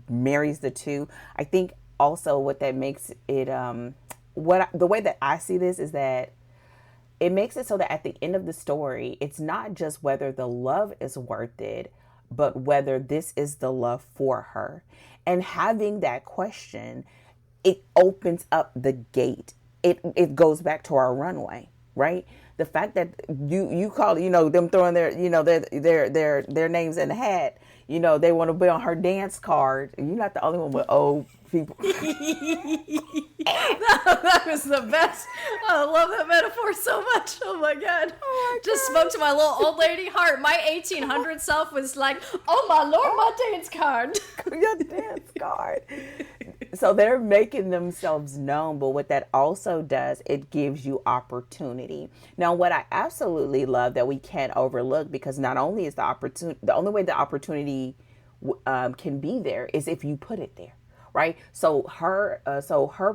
marries the two. I think also what that makes it, the way that I see this is that it makes it so that at the end of the story, it's not just whether the love is worth it, but whether this is the love for her. And having that question, it opens up the gate. It goes back to our runway, right? The fact that you call them throwing their names in the hat, they want to be on her dance card. You're not the only one with old people. That was the best. I love that metaphor so much. Oh my God. Just spoke to my little old lady heart. My 1800 self was like, oh my Lord, my dance card. Your dance card. So they're making themselves known, but what that also does, it gives you opportunity. Now, what I absolutely love that we can't overlook, because not only is the only way the opportunity can be there is if you put it there, right? So her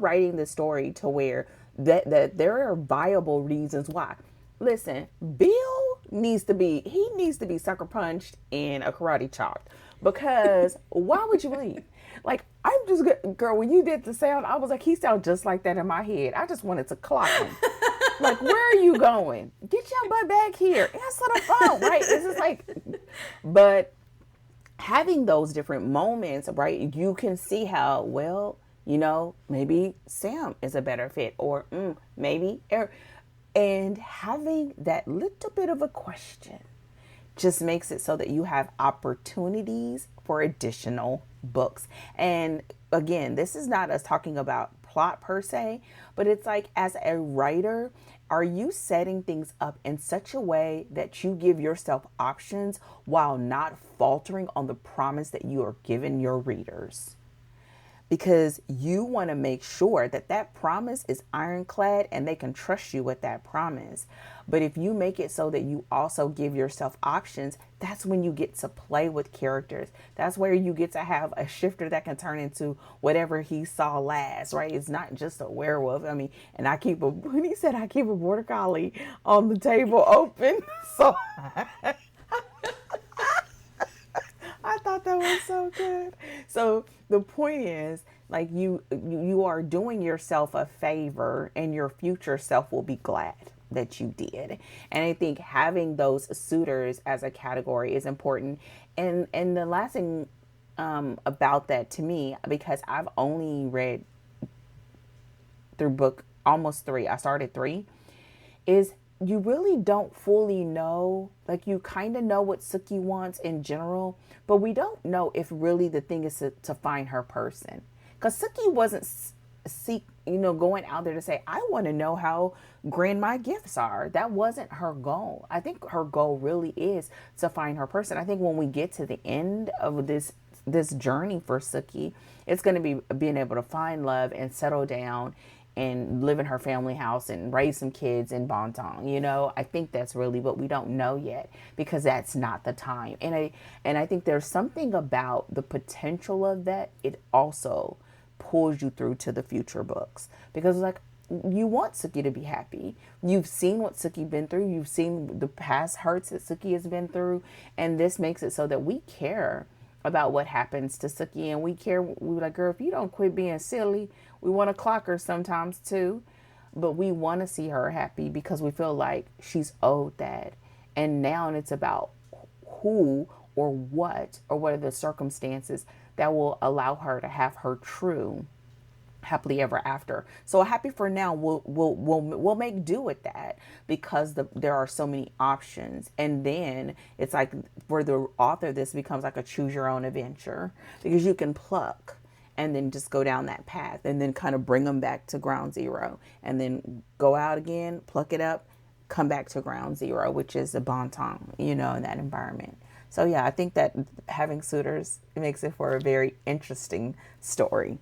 writing the story to where that there are viable reasons why. Listen, Bill needs to be sucker punched and a karate chopped, because why would you leave? Like, I'm just girl, when you did the sound, I was like, he sounds just like that in my head. I just wanted to clock him. Like, where are you going? Get your butt back here. Answer the phone, right? It's just like, but having those different moments, right? You can see how, well, maybe Sam is a better fit, or maybe Eric. And having that little bit of a question just makes it so that you have opportunities for additional books. And again, this is not us talking about plot per se, but it's like, as a writer, are you setting things up in such a way that you give yourself options while not faltering on the promise that you are giving your readers? because you want to make sure that that promise is ironclad and they can trust you with that promise. But if you make it so that you also give yourself options, that's when you get to play with characters. That's where you get to have a shifter that can turn into whatever he saw last, right? It's not just a werewolf. I mean, and when he said I keep a border collie on the table open, so I thought that was so good. So the point is, like, you are doing yourself a favor, and your future self will be glad that you did. And I think having those suitors as a category is important. And the last thing about that to me, because I've only read through book almost 3, I started 3, is you really don't fully know. Like, you kind of know what Sookie wants in general, but we don't know if really the thing is to find her person. Because Sookie wasn't going out there to say, I want to know how grand my gifts are. That wasn't her goal. I think her goal really is to find her person. I think when we get to the end of this journey for Sookie, it's going to be being able to find love and settle down and live in her family house and raise some kids in Compton. I think that's really what we don't know yet, because that's not the time. And I think there's something about the potential of that. It also pulls you through to the future books, because like, you want Sookie to be happy. You've seen what Sookie been through. You've seen the past hurts that Sookie has been through. And this makes it so that we care about what happens to Sookie. And we're like, girl, if you don't quit being silly, we want to clock her sometimes too. But we want to see her happy because we feel like she's owed that. And now it's about who or what are the circumstances that will allow her to have her true happily ever after. So happy for now, we'll make do with that, because there are so many options. And then it's like, for the author, this becomes like a choose your own adventure, because you can pluck and then just go down that path and then kind of bring them back to ground zero, and then go out again, pluck it up, come back to ground zero, which is a bon ton, in that environment. So yeah, I think that having suitors makes it for a very interesting story.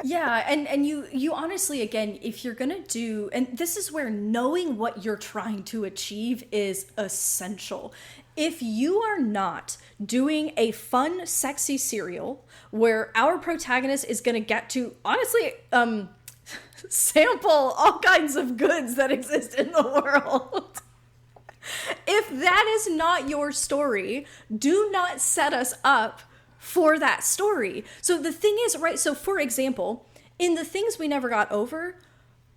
Yeah, and you honestly, again, if you're gonna do, and this is where knowing what you're trying to achieve is essential. If you are not doing a fun, sexy serial where our protagonist is gonna get to, honestly, sample all kinds of goods that exist in the world. If that is not your story, do not set us up for that story. So the thing is, right, so for example, in The Things We Never Got Over,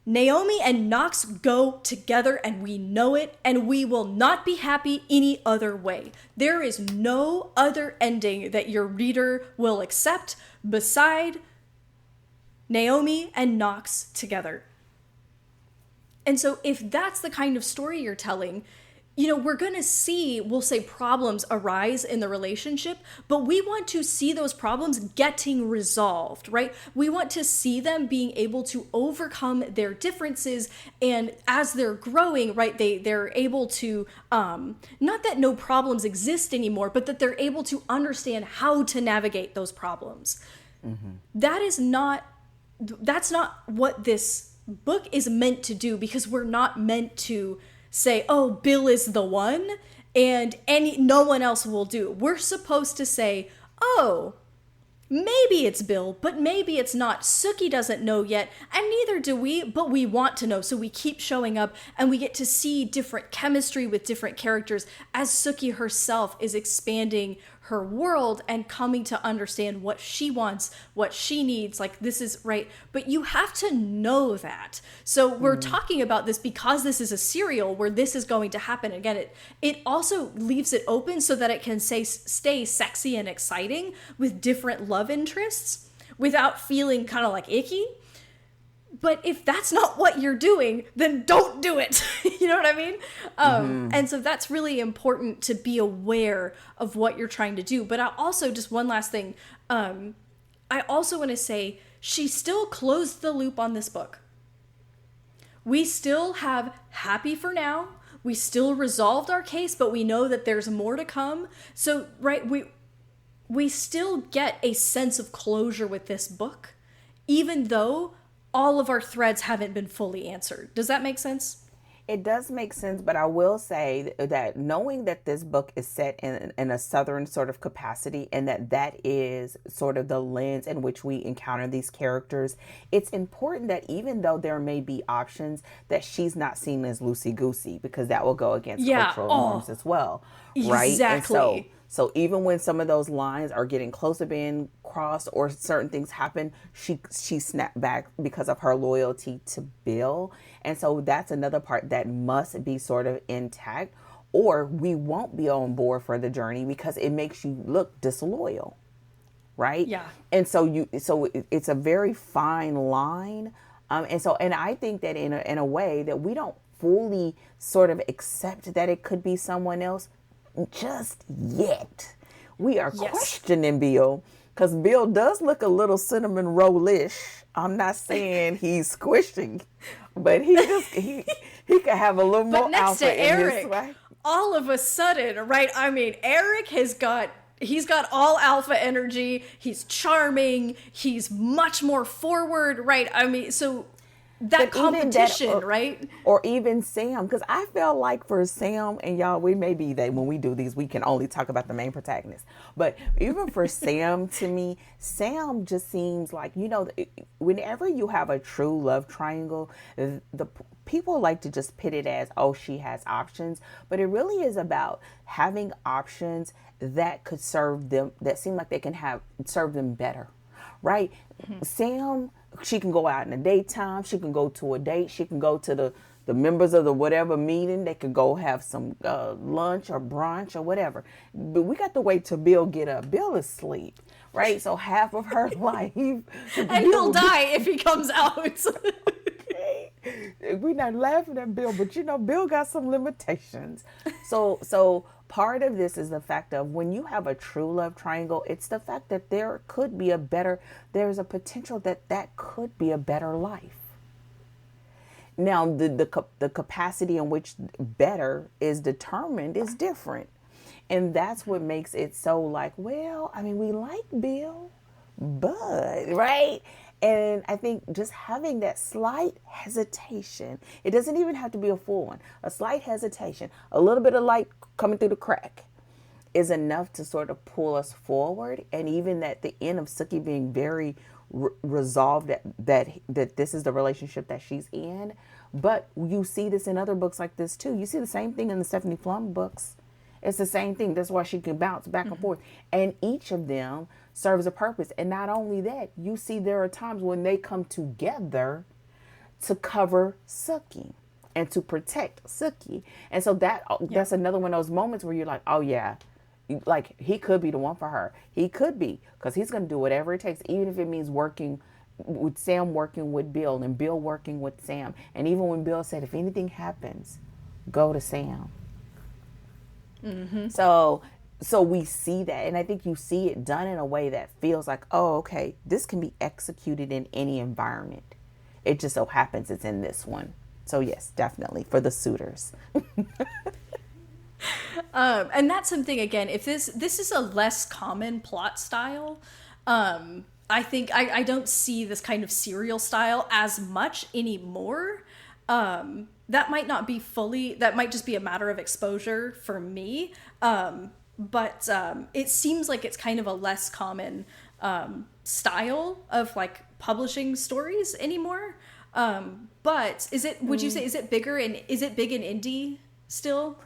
Naomi and Knox go together, and we know it, and we will not be happy any other way. There is no other ending that your reader will accept beside Naomi and Knox together. And so if that's the kind of story you're telling, we're going to see, we'll say, problems arise in the relationship, but we want to see those problems getting resolved, right? We want to see them being able to overcome their differences, and as they're growing, right, they're able to, not that no problems exist anymore, but that they're able to understand how to navigate those problems. Mm-hmm. That's not what this book is meant to do, because we're not meant to say, oh, Bill is the one and no one else will do. We're supposed to say, oh, maybe it's Bill, but maybe it's not. Sookie doesn't know yet, and neither do we, but we want to know. So we keep showing up, and we get to see different chemistry with different characters as Sookie herself is expanding her world and coming to understand what she wants, what she needs. Like, this is right. But you have to know that. So we're talking about this because this is a serial where this is going to happen. Again, it also leaves it open so that it can stay sexy and exciting with different love interests without feeling kind of like icky. But if that's not what you're doing, then don't do it. You know what I mean? And so that's really important, to be aware of what you're trying to do. But I also, just one last thing, I also want to say, she still closed the loop on this book. We still have happy for now. We still resolved our case, but we know that there's more to come. So, right, we still get a sense of closure with this book, even though all of our threads haven't been fully answered. Does that make sense? It does make sense, but I will say that knowing that this book is set in a Southern sort of capacity, and that is sort of the lens in which we encounter these characters, it's important that even though there may be options, that she's not seen as loosey-goosey, because that will go against cultural norms as well, right? Exactly. And so even when some of those lines are getting close to being crossed or certain things happen, she snapped back because of her loyalty to Bill. And so that's another part that must be sort of intact, or we won't be on board for the journey because it makes you look disloyal, right? Yeah. And so it's a very fine line. And I think that in a way that we don't fully sort of accept that it could be someone else just yet. We are questioning Bill, because Bill does look a little cinnamon roll-ish. I'm not saying he's squishing, but he could have a little more next alpha to Eric, in this way. all of a sudden, right? I mean, Eric he's got all alpha energy. He's charming. He's much more forward, right? I mean, so that competition, right? Or even Sam, because I feel like for Sam, and y'all, we may be that when we do these, we can only talk about the main protagonist. But even for Sam, to me, Sam just seems like, whenever you have a true love triangle, the people like to just pit it as, oh, she has options. But it really is about having options that could serve them, that seem like they can serve them better, right? Mm-hmm. Sam, she can go out in the daytime. She can go to a date. She can go to the members of the whatever meeting. They could go have some lunch or brunch or whatever. But we got to wait till Bill get up. Bill is asleep, right? So half of her life. And he'll die if he comes out. Okay. We're not laughing at Bill, but Bill got some limitations. So part of this is the fact of when you have a true love triangle, it's the fact that there's a potential that could be a better life. Now, the capacity in which better is determined is different. And that's what makes it so like, well, I mean, we like Bill, but, right? And I think just having that slight hesitation, it doesn't even have to be a full one, a slight hesitation, a little bit of light coming through the crack is enough to sort of pull us forward. And even at the end of Sookie being very resolved that this is the relationship that she's in. But you see this in other books like this too. You see the same thing in the Stephanie Plum books. It's the same thing. That's why she can bounce back and forth. And each of them serves a purpose. And not only that, you see there are times when they come together to cover Sookie and to protect Sookie. And so that's another one of those moments where you're like, oh yeah, like he could be the one for her. He could be, because he's going to do whatever it takes, even if it means working with Sam, working with Bill, and Bill working with Sam. And even when Bill said, if anything happens, go to Sam. Mm-hmm. So we see that, and I think you see it done in a way that feels like, oh, okay, this can be executed in any environment. It just so happens it's in this one. So yes, definitely for the Suitors. And that's something, again, if this is a less common plot style, I think I don't see this kind of serial style as much anymore. That might not be that might just be a matter of exposure for me. But it seems like it's kind of a less common style of like publishing stories anymore. But would you say, is it big in indie still?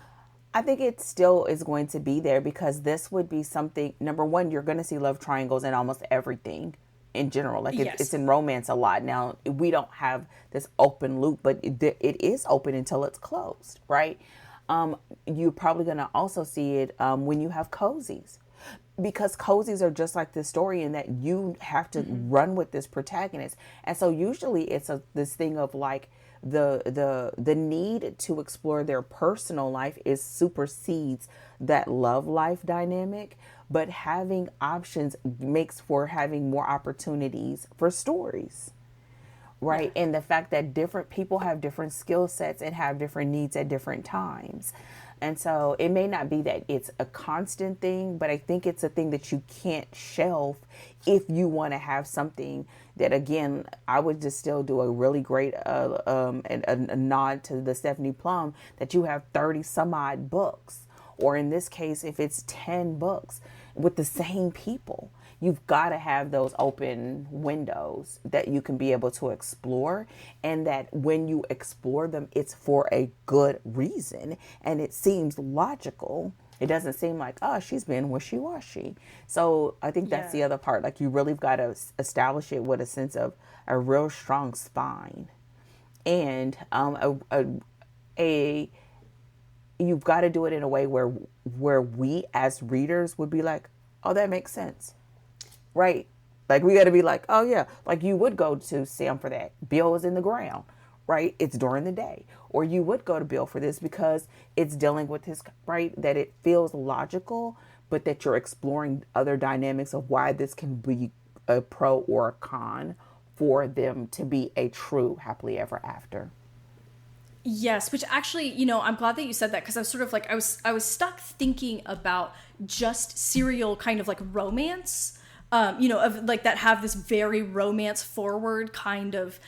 I think it still is going to be there, because this would be something, number one, you're going to see love triangles in almost everything in general. Like it's in romance a lot. Now, we don't have this open loop, but it is open until it's closed, right? You're probably going to also see it when you have cozies, because cozies are just like this story in that you have to run with this protagonist. And so usually it's this thing of like the need to explore their personal life supersedes that love life dynamic, but having options makes for having more opportunities for stories. Right. Yeah. And the fact that different people have different skill sets and have different needs at different times. And so it may not be that it's a constant thing, but I think it's a thing that you can't shelf if you want to have something that, again, I would just still do a really great a nod to the Stephanie Plum, that you have 30 some odd books, or in this case, if it's 10 books with the same people. You've got to have those open windows that you can be able to explore, and that when you explore them, it's for a good reason and it seems logical. It doesn't seem like, oh, she's been wishy-washy. So I think that's the other part. Like, you really got to establish it with a sense of a real strong spine, and you've got to do it in a way where we as readers would be like, oh, that makes sense. Right. Like, we got to be like, oh, yeah, like you would go to Sam for that. Bill is in the ground, right? It's during the day. Or you would go to Bill for this because it's dealing with his, right? That it feels logical, but that you're exploring other dynamics of why this can be a pro or a con for them to be a true happily ever after. Yes, which actually, you know, I'm glad that you said that, because I was sort of like, I was stuck thinking about just serial kind of like romance. You know, of like that have this very romance forward kind of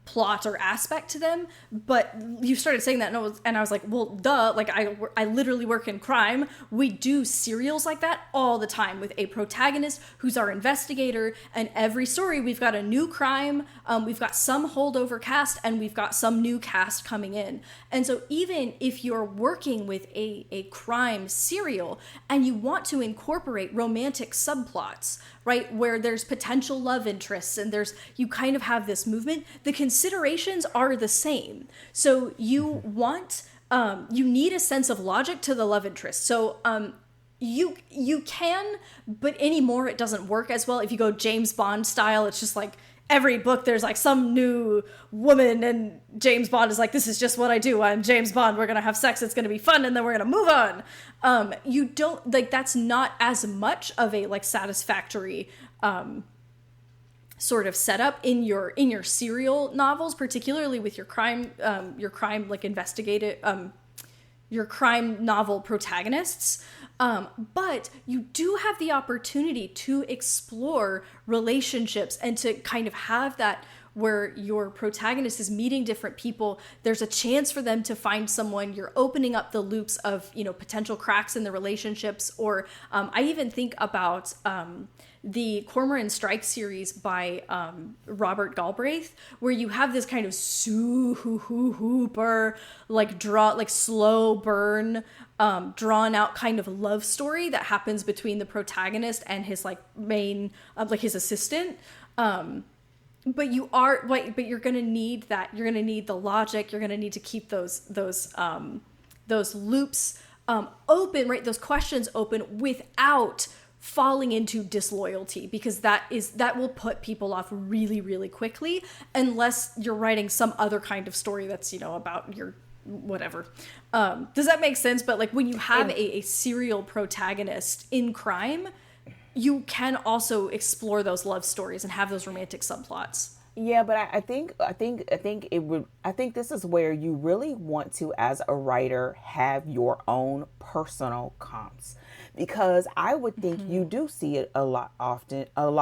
plot or aspect to them. But you started saying that, and I was like, well, duh, like I literally work in crime. We do serials like that all the time with a protagonist who's our investigator, and every story we've got a new crime, we've got some holdover cast, and we've got some new cast coming in. And so even if you're working with a crime serial and you want to incorporate romantic subplots, right, where there's potential love interests and you kind of have this movement, the considerations are the same. So you need a sense of logic to the love interest. So you can, but anymore it doesn't work as well. If you go James Bond style, it's just like every book there's like some new woman, and James Bond is like, this is just what I do. I'm James Bond. We're going to have sex. It's going to be fun. And then we're going to move on. You don't, like, that's not as much of a like satisfactory sort of setup in your serial novels, particularly with your crime like investigative, your crime novel protagonists. But you do have the opportunity to explore relationships and to kind of have that where your protagonist is meeting different people. There's a chance for them to find someone. You're opening up the loops of, you know, potential cracks in the relationships. Or I even think about the Cormoran Strike series by Robert Galbraith, where you have this kind of super like slow burn, drawn out kind of love story that happens between the protagonist and his like main like his assistant. But you're gonna need that. You're gonna need the logic. You're gonna need to keep those loops open, right? Those questions open without falling into disloyalty, because that will put people off really, really quickly, unless you're writing some other kind of story that's, you know, about your whatever. Does that make sense? But like when you have a serial protagonist in crime, you can also explore those love stories and have those romantic subplots. Yeah, but I think this is where you really want to, as a writer, have your own personal comps, because I would think you do see it a lot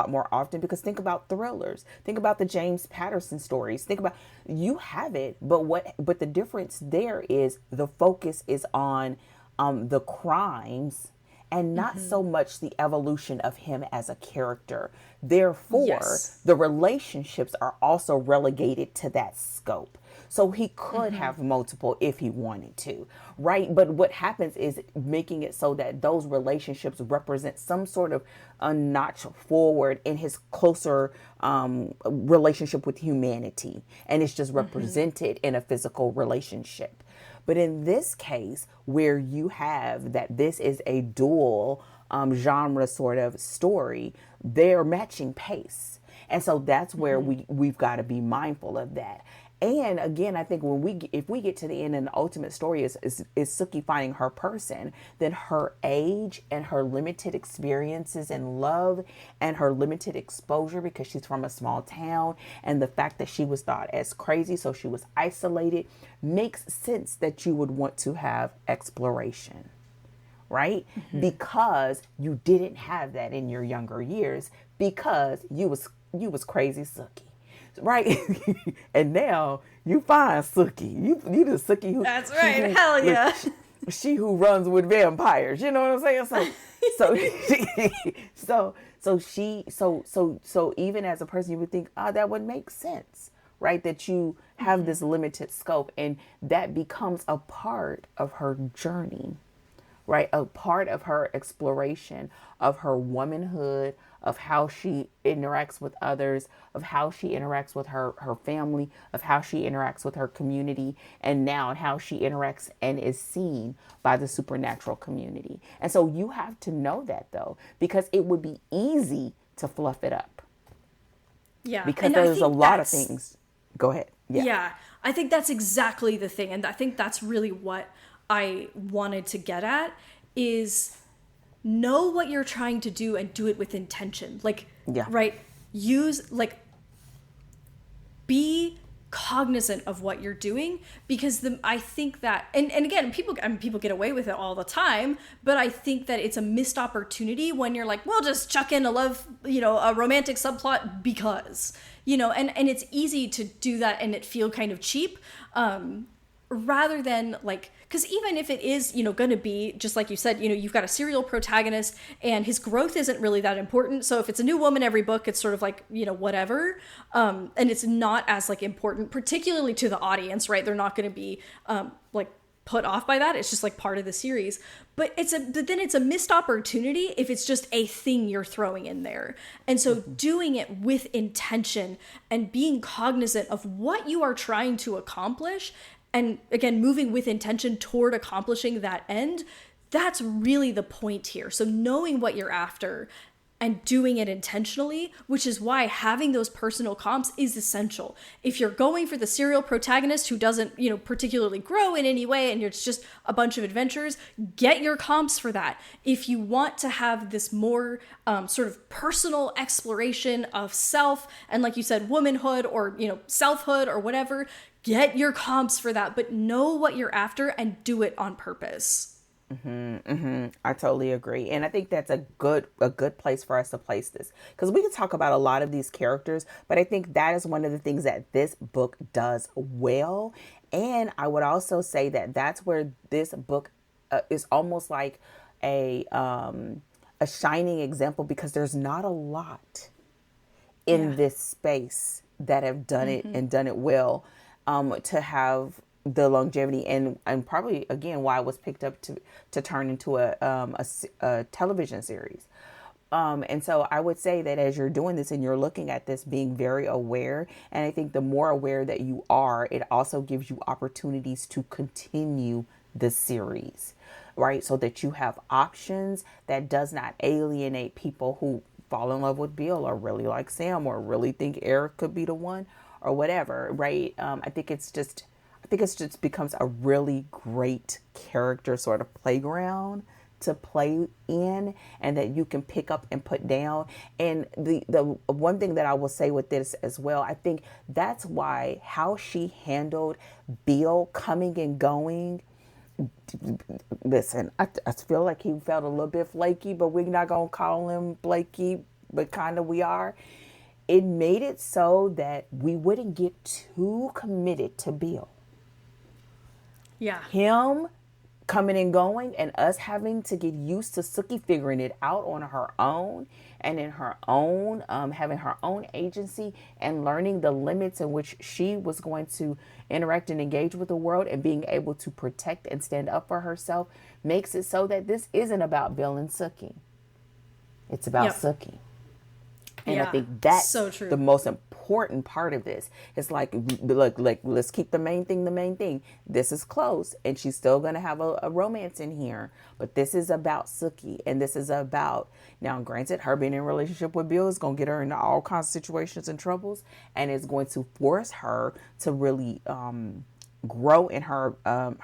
more often, because think about thrillers, think about the James Patterson stories, think about, you have it, but the difference there is the focus is on the crimes and not so much the evolution of him as a character. Therefore, the relationships are also relegated to that scope. So he could have multiple if he wanted to, right? But what happens is making it so that those relationships represent some sort of a notch forward in his closer relationship with humanity. And it's just represented in a physical relationship. But in this case, where you have that this is a dual genre sort of story, they're matching pace. And so that's where we've got to be mindful of that. And again, I think if we get to the end and the ultimate story is Sookie finding her person, then her age and her limited experiences in love and her limited exposure because she's from a small town, and the fact that she was thought as crazy, so she was isolated, makes sense that you would want to have exploration, right? Mm-hmm. Because you didn't have that in your younger years because you was crazy Sookie. Right. And now you find Sookie. You the Sookie who. That's right. Hell yeah. She who runs with vampires. You know what I'm saying? So even as a person, you would think, oh, that would make sense, right? That you have this limited scope, and that becomes a part of her journey, right? A part of her exploration of her womanhood, of how she interacts with others, of how she interacts with her family, of how she interacts with her community, and now how she interacts and is seen by the supernatural community. And so you have to know that, though, because it would be easy to fluff it up. Yeah. Because there's a lot of things. Go ahead. Yeah. I think that's exactly the thing. And I think that's really what I wanted to get at is know what you're trying to do and do it with intention. Right? Be cognizant of what you're doing, because I think that, and again, people get away with it all the time, but I think that it's a missed opportunity when you're like, well, just chuck in a love, a romantic subplot because, and it's easy to do that and it feel kind of cheap, rather than because even if it is, going to be just like you said, you've got a serial protagonist and his growth isn't really that important. So if it's a new woman every book, it's sort of whatever. And it's not as important, particularly to the audience, right? They're not going to be put off by that. It's just part of the series. But then it's a missed opportunity if it's just a thing you're throwing in there. And so doing it with intention and being cognizant of what you are trying to accomplish, and again, moving with intention toward accomplishing that end, that's really the point here. So knowing what you're after and doing it intentionally, which is why having those personal comps is essential. If you're going for the serial protagonist who doesn't, particularly grow in any way and it's just a bunch of adventures, get your comps for that. If you want to have this more sort of personal exploration of self and, like you said, womanhood or, selfhood or whatever, get your comps for that, but know what you're after and do it on purpose. I totally agree. And I think that's a good place for us to place this, because we can talk about a lot of these characters, but I think that is one of the things that this book does well. And I would also say that that's where this book is almost like a shining example, because there's not a lot in this space that have done it and done it well, to have the longevity and probably again why it was picked up to turn into a television series. And so I would say that as you're doing this and you're looking at this, being very aware, and I think the more aware that you are, it also gives you opportunities to continue the series, right? So that you have options that does not alienate people who fall in love with Bill or really like Sam or really think Eric could be the one or whatever, right? I think it's just becomes a really great character sort of playground to play in, and that you can pick up and put down. And the one thing that I will say with this as well, I think that's why how she handled Bill coming and going. Listen, I feel like he felt a little bit flaky, but we're not going to call him flaky, but kind of we are. It made it so that we wouldn't get too committed to Bill. Yeah. Him coming and going and us having to get used to Sookie figuring it out on her own and in her own, having her own agency and learning the limits in which she was going to interact and engage with the world and being able to protect and stand up for herself makes it so that this isn't about Bill and Sookie. It's about Sookie. And I Yeah, think that's so the true. most important part of this. It's like, look, let's keep the main thing the main thing. This is close, and she's still going to have a romance in here. But this is about Sookie, and this is about, now, granted, her being in a relationship with Bill is going to get her into all kinds of situations and troubles, and it's going to force her to really grow in her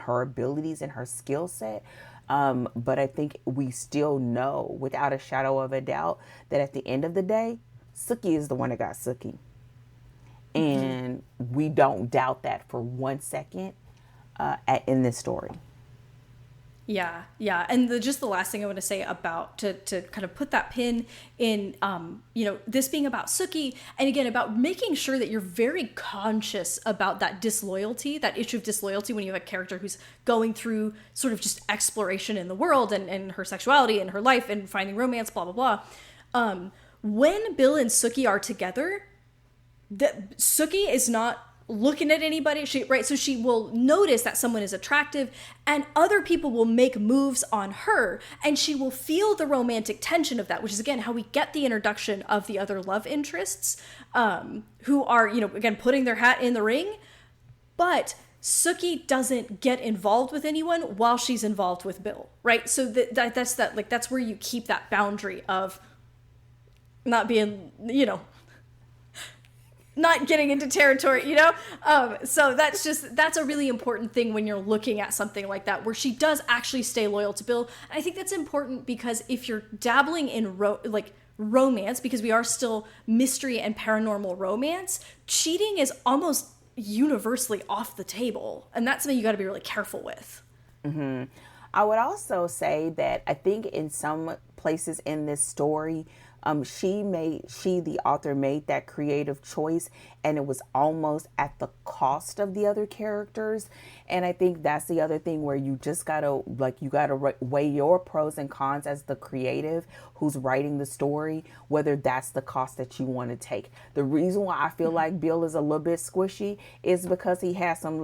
abilities and her skill set. But I think we still know without a shadow of a doubt that at the end of the day, Sookie is the one that got Sookie. And we don't doubt that for 1 second in this story. Yeah, yeah. And just the last thing I want to say about to kind of put that pin in, this being about Sookie, and again, about making sure that you're very conscious about that disloyalty, that issue of disloyalty when you have a character who's going through sort of just exploration in the world and her sexuality and her life and finding romance, blah, blah, blah. When Bill and Sookie are together, that Sookie is not looking at anybody, so she will notice that someone is attractive, and other people will make moves on her, and she will feel the romantic tension of that, which is again how we get the introduction of the other love interests, who are, again, putting their hat in the ring. But Sookie doesn't get involved with anyone while she's involved with Bill, right? So that's where you keep that boundary of not being, not getting into territory, so that's a really important thing when you're looking at something like that, where she does actually stay loyal to Bill. And I think that's important because if you're dabbling in romance, because we are still mystery and paranormal romance, cheating is almost universally off the table, and that's something you got to be really careful with. I would also say that I think in some places in this story, the author made that creative choice, and it was almost at the cost of the other characters. And I think that's the other thing where you just gotta weigh your pros and cons as the creative who's writing the story, whether that's the cost that you want to take. The reason why I feel like Bill is a little bit squishy is because he has some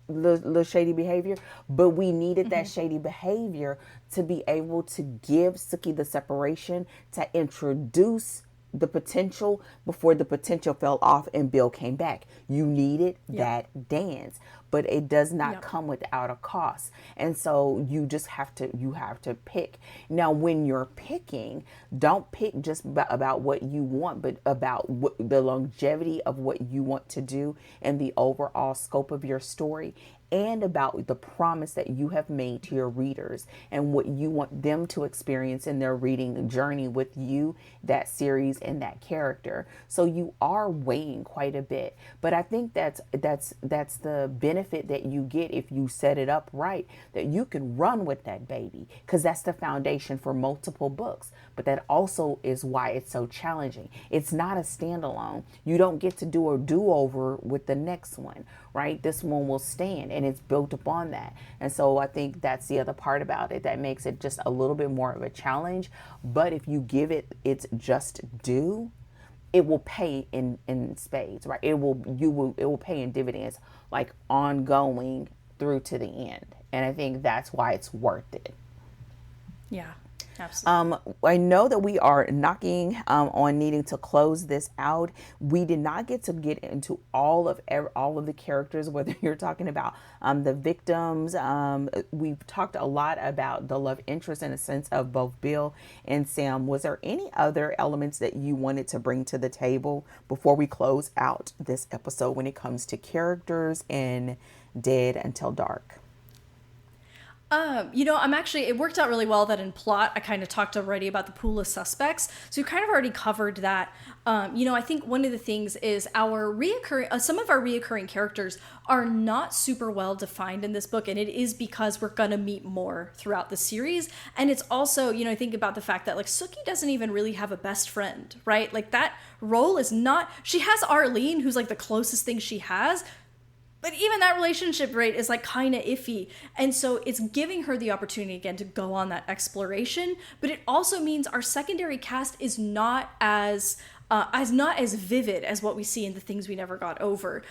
little shady behavior, but we needed that shady behavior to be able to give Sookie the separation, to introduce the potential before the potential fell off and Bill came back. You needed that dance, but it does not come without a cost. And so you just have to pick. Now, when you're picking, don't pick just about what you want, but about the longevity of what you want to do and the overall scope of your story, and about the promise that you have made to your readers and what you want them to experience in their reading journey with you, that series, and that character. So you are weighing quite a bit. But I think that's the benefit that you get if you set it up right, that you can run with that baby, because that's the foundation for multiple books. But that also is why it's so challenging. It's not a standalone. You don't get to do a do-over with the next one, right? This one will stand, and it's built upon that. And so I think that's the other part about it that makes it just a little bit more of a challenge. But if you give it its just due, it will pay in spades, right? It will pay in dividends, like ongoing through to the end. And I think that's why it's worth it. Yeah. Absolutely. I know that we are knocking on needing to close this out. We did not get into all of the characters, whether you're talking about the victims. We've talked a lot about the love interest in a sense of both Bill and Sam. Was there any other elements that you wanted to bring to the table before we close out this episode when it comes to characters in Dead Until Dark? It worked out really well that in plot, I kind of talked already about the pool of suspects. So we kind of already covered that. I think one of the things is some of our reoccurring characters are not super well defined in this book. And it is because we're going to meet more throughout the series. And it's also, I think about the fact that Sookie doesn't even really have a best friend, right? That role is not, she has Arlene, who's the closest thing she has. But even that relationship rate is kind of iffy. And so it's giving her the opportunity again to go on that exploration. But it also means our secondary cast is not as vivid as what we see in the Things We Never Got Over,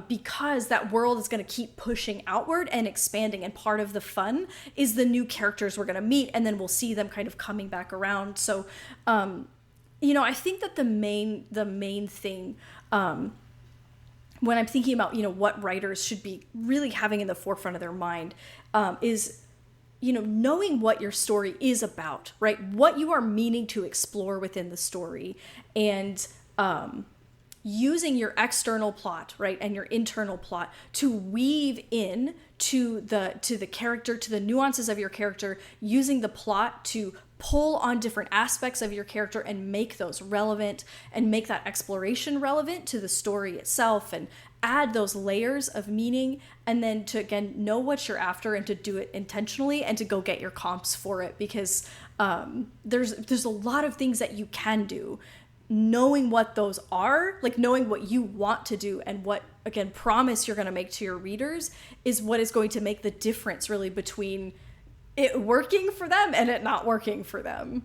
because that world is going to keep pushing outward and expanding. And part of the fun is the new characters we're going to meet, and then we'll see them kind of coming back around. So, I think that the main thing, when I'm thinking about, what writers should be really having in the forefront of their mind, is, knowing what your story is about, right? What you are meaning to explore within the story, and using your external plot, right, and your internal plot to weave in to the character, to the nuances of your character, using the plot to pull on different aspects of your character and make those relevant, and make that exploration relevant to the story itself, and add those layers of meaning, and then to, again, know what you're after and to do it intentionally and to go get your comps for it, because there's a lot of things that you can do. Knowing what those are, like knowing what you want to do and what, again, promise you're going to make to your readers is what is going to make the difference really between it working for them and it not working for them.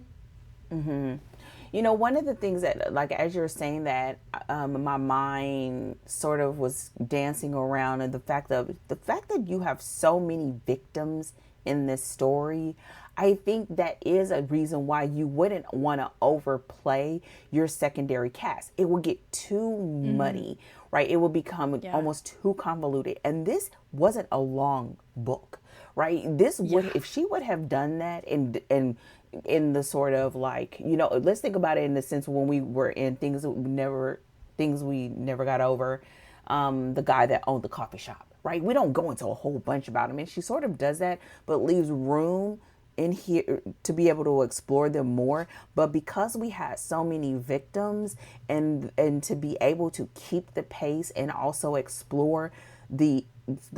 One of the things that, like, as you're saying that, my mind sort of was dancing around, and the fact that you have so many victims in this story, I think that is a reason why you wouldn't want to overplay your secondary cast. It will get too muddy, right? It will become almost too convoluted. And this wasn't a long book, right? This would, if she would have done that in the sort of, like, let's think about it in the sense when we were in things we never got over, the guy that owned the coffee shop, right? We don't go into a whole bunch about him, and she sort of does that, but leaves room in here to be able to explore them more. But because we had so many victims, and to be able to keep the pace and also explore the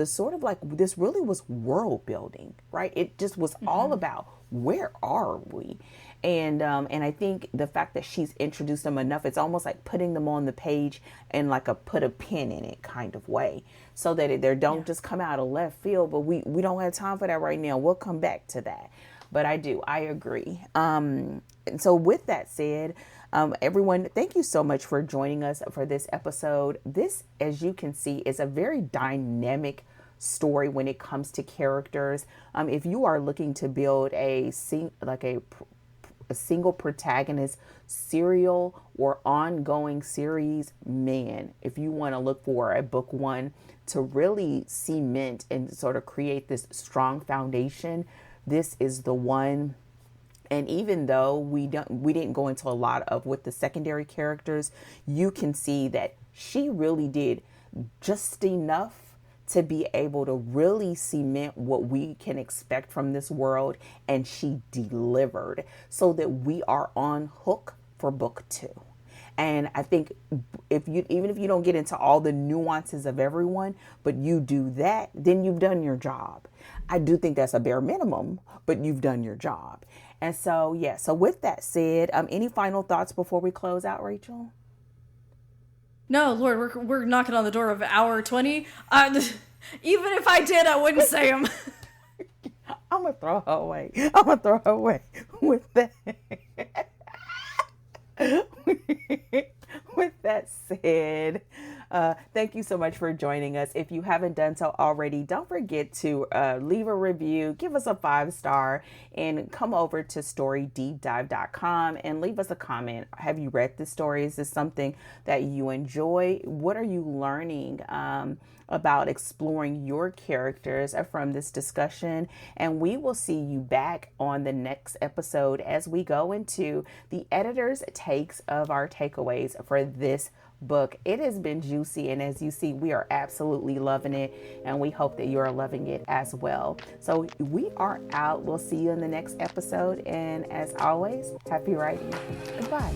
sort of, like, this really was world building, right? It just was all about where are we, and I think the fact that she's introduced them enough, it's almost like putting them on the page and like put a pin in it kind of way, so that they don't just come out of left field. But we don't have time for that right now. We'll come back to that. But I agree. And so with that said, everyone, thank you so much for joining us for this episode. This, as you can see, is a very dynamic story when it comes to characters. If you are looking to build a single protagonist serial or ongoing series, man, if you want to look for a book one to really cement and sort of create this strong foundation, this is the one. And even though we didn't go into a lot of with the secondary characters, you can see that she really did just enough to be able to really cement what we can expect from this world, and she delivered so that we are on hook for book two. And I think even if you don't get into all the nuances of everyone, but you do that, then you've done your job. I do think that's a bare minimum, but you've done your job. And so, so with that said, any final thoughts before we close out, Rachel? No, Lord, we're knocking on the door of hour 20. Even if I did, I wouldn't say them. I'm going to throw her away with that. With that said, thank you so much for joining us. If you haven't done so already, don't forget to leave a review, give us a 5-star, and come over to storydeepdive.com and leave us a comment. Have you read this story? Is this something that you enjoy? What are you learning about exploring your characters from this discussion? And we will see you back on the next episode as we go into the editor's takes of our takeaways for this book. It has been juicy, and as you see, we are absolutely loving it, and we hope that you are loving it as well. So we are out. We'll see you in the next episode, and as always, happy writing. Goodbye.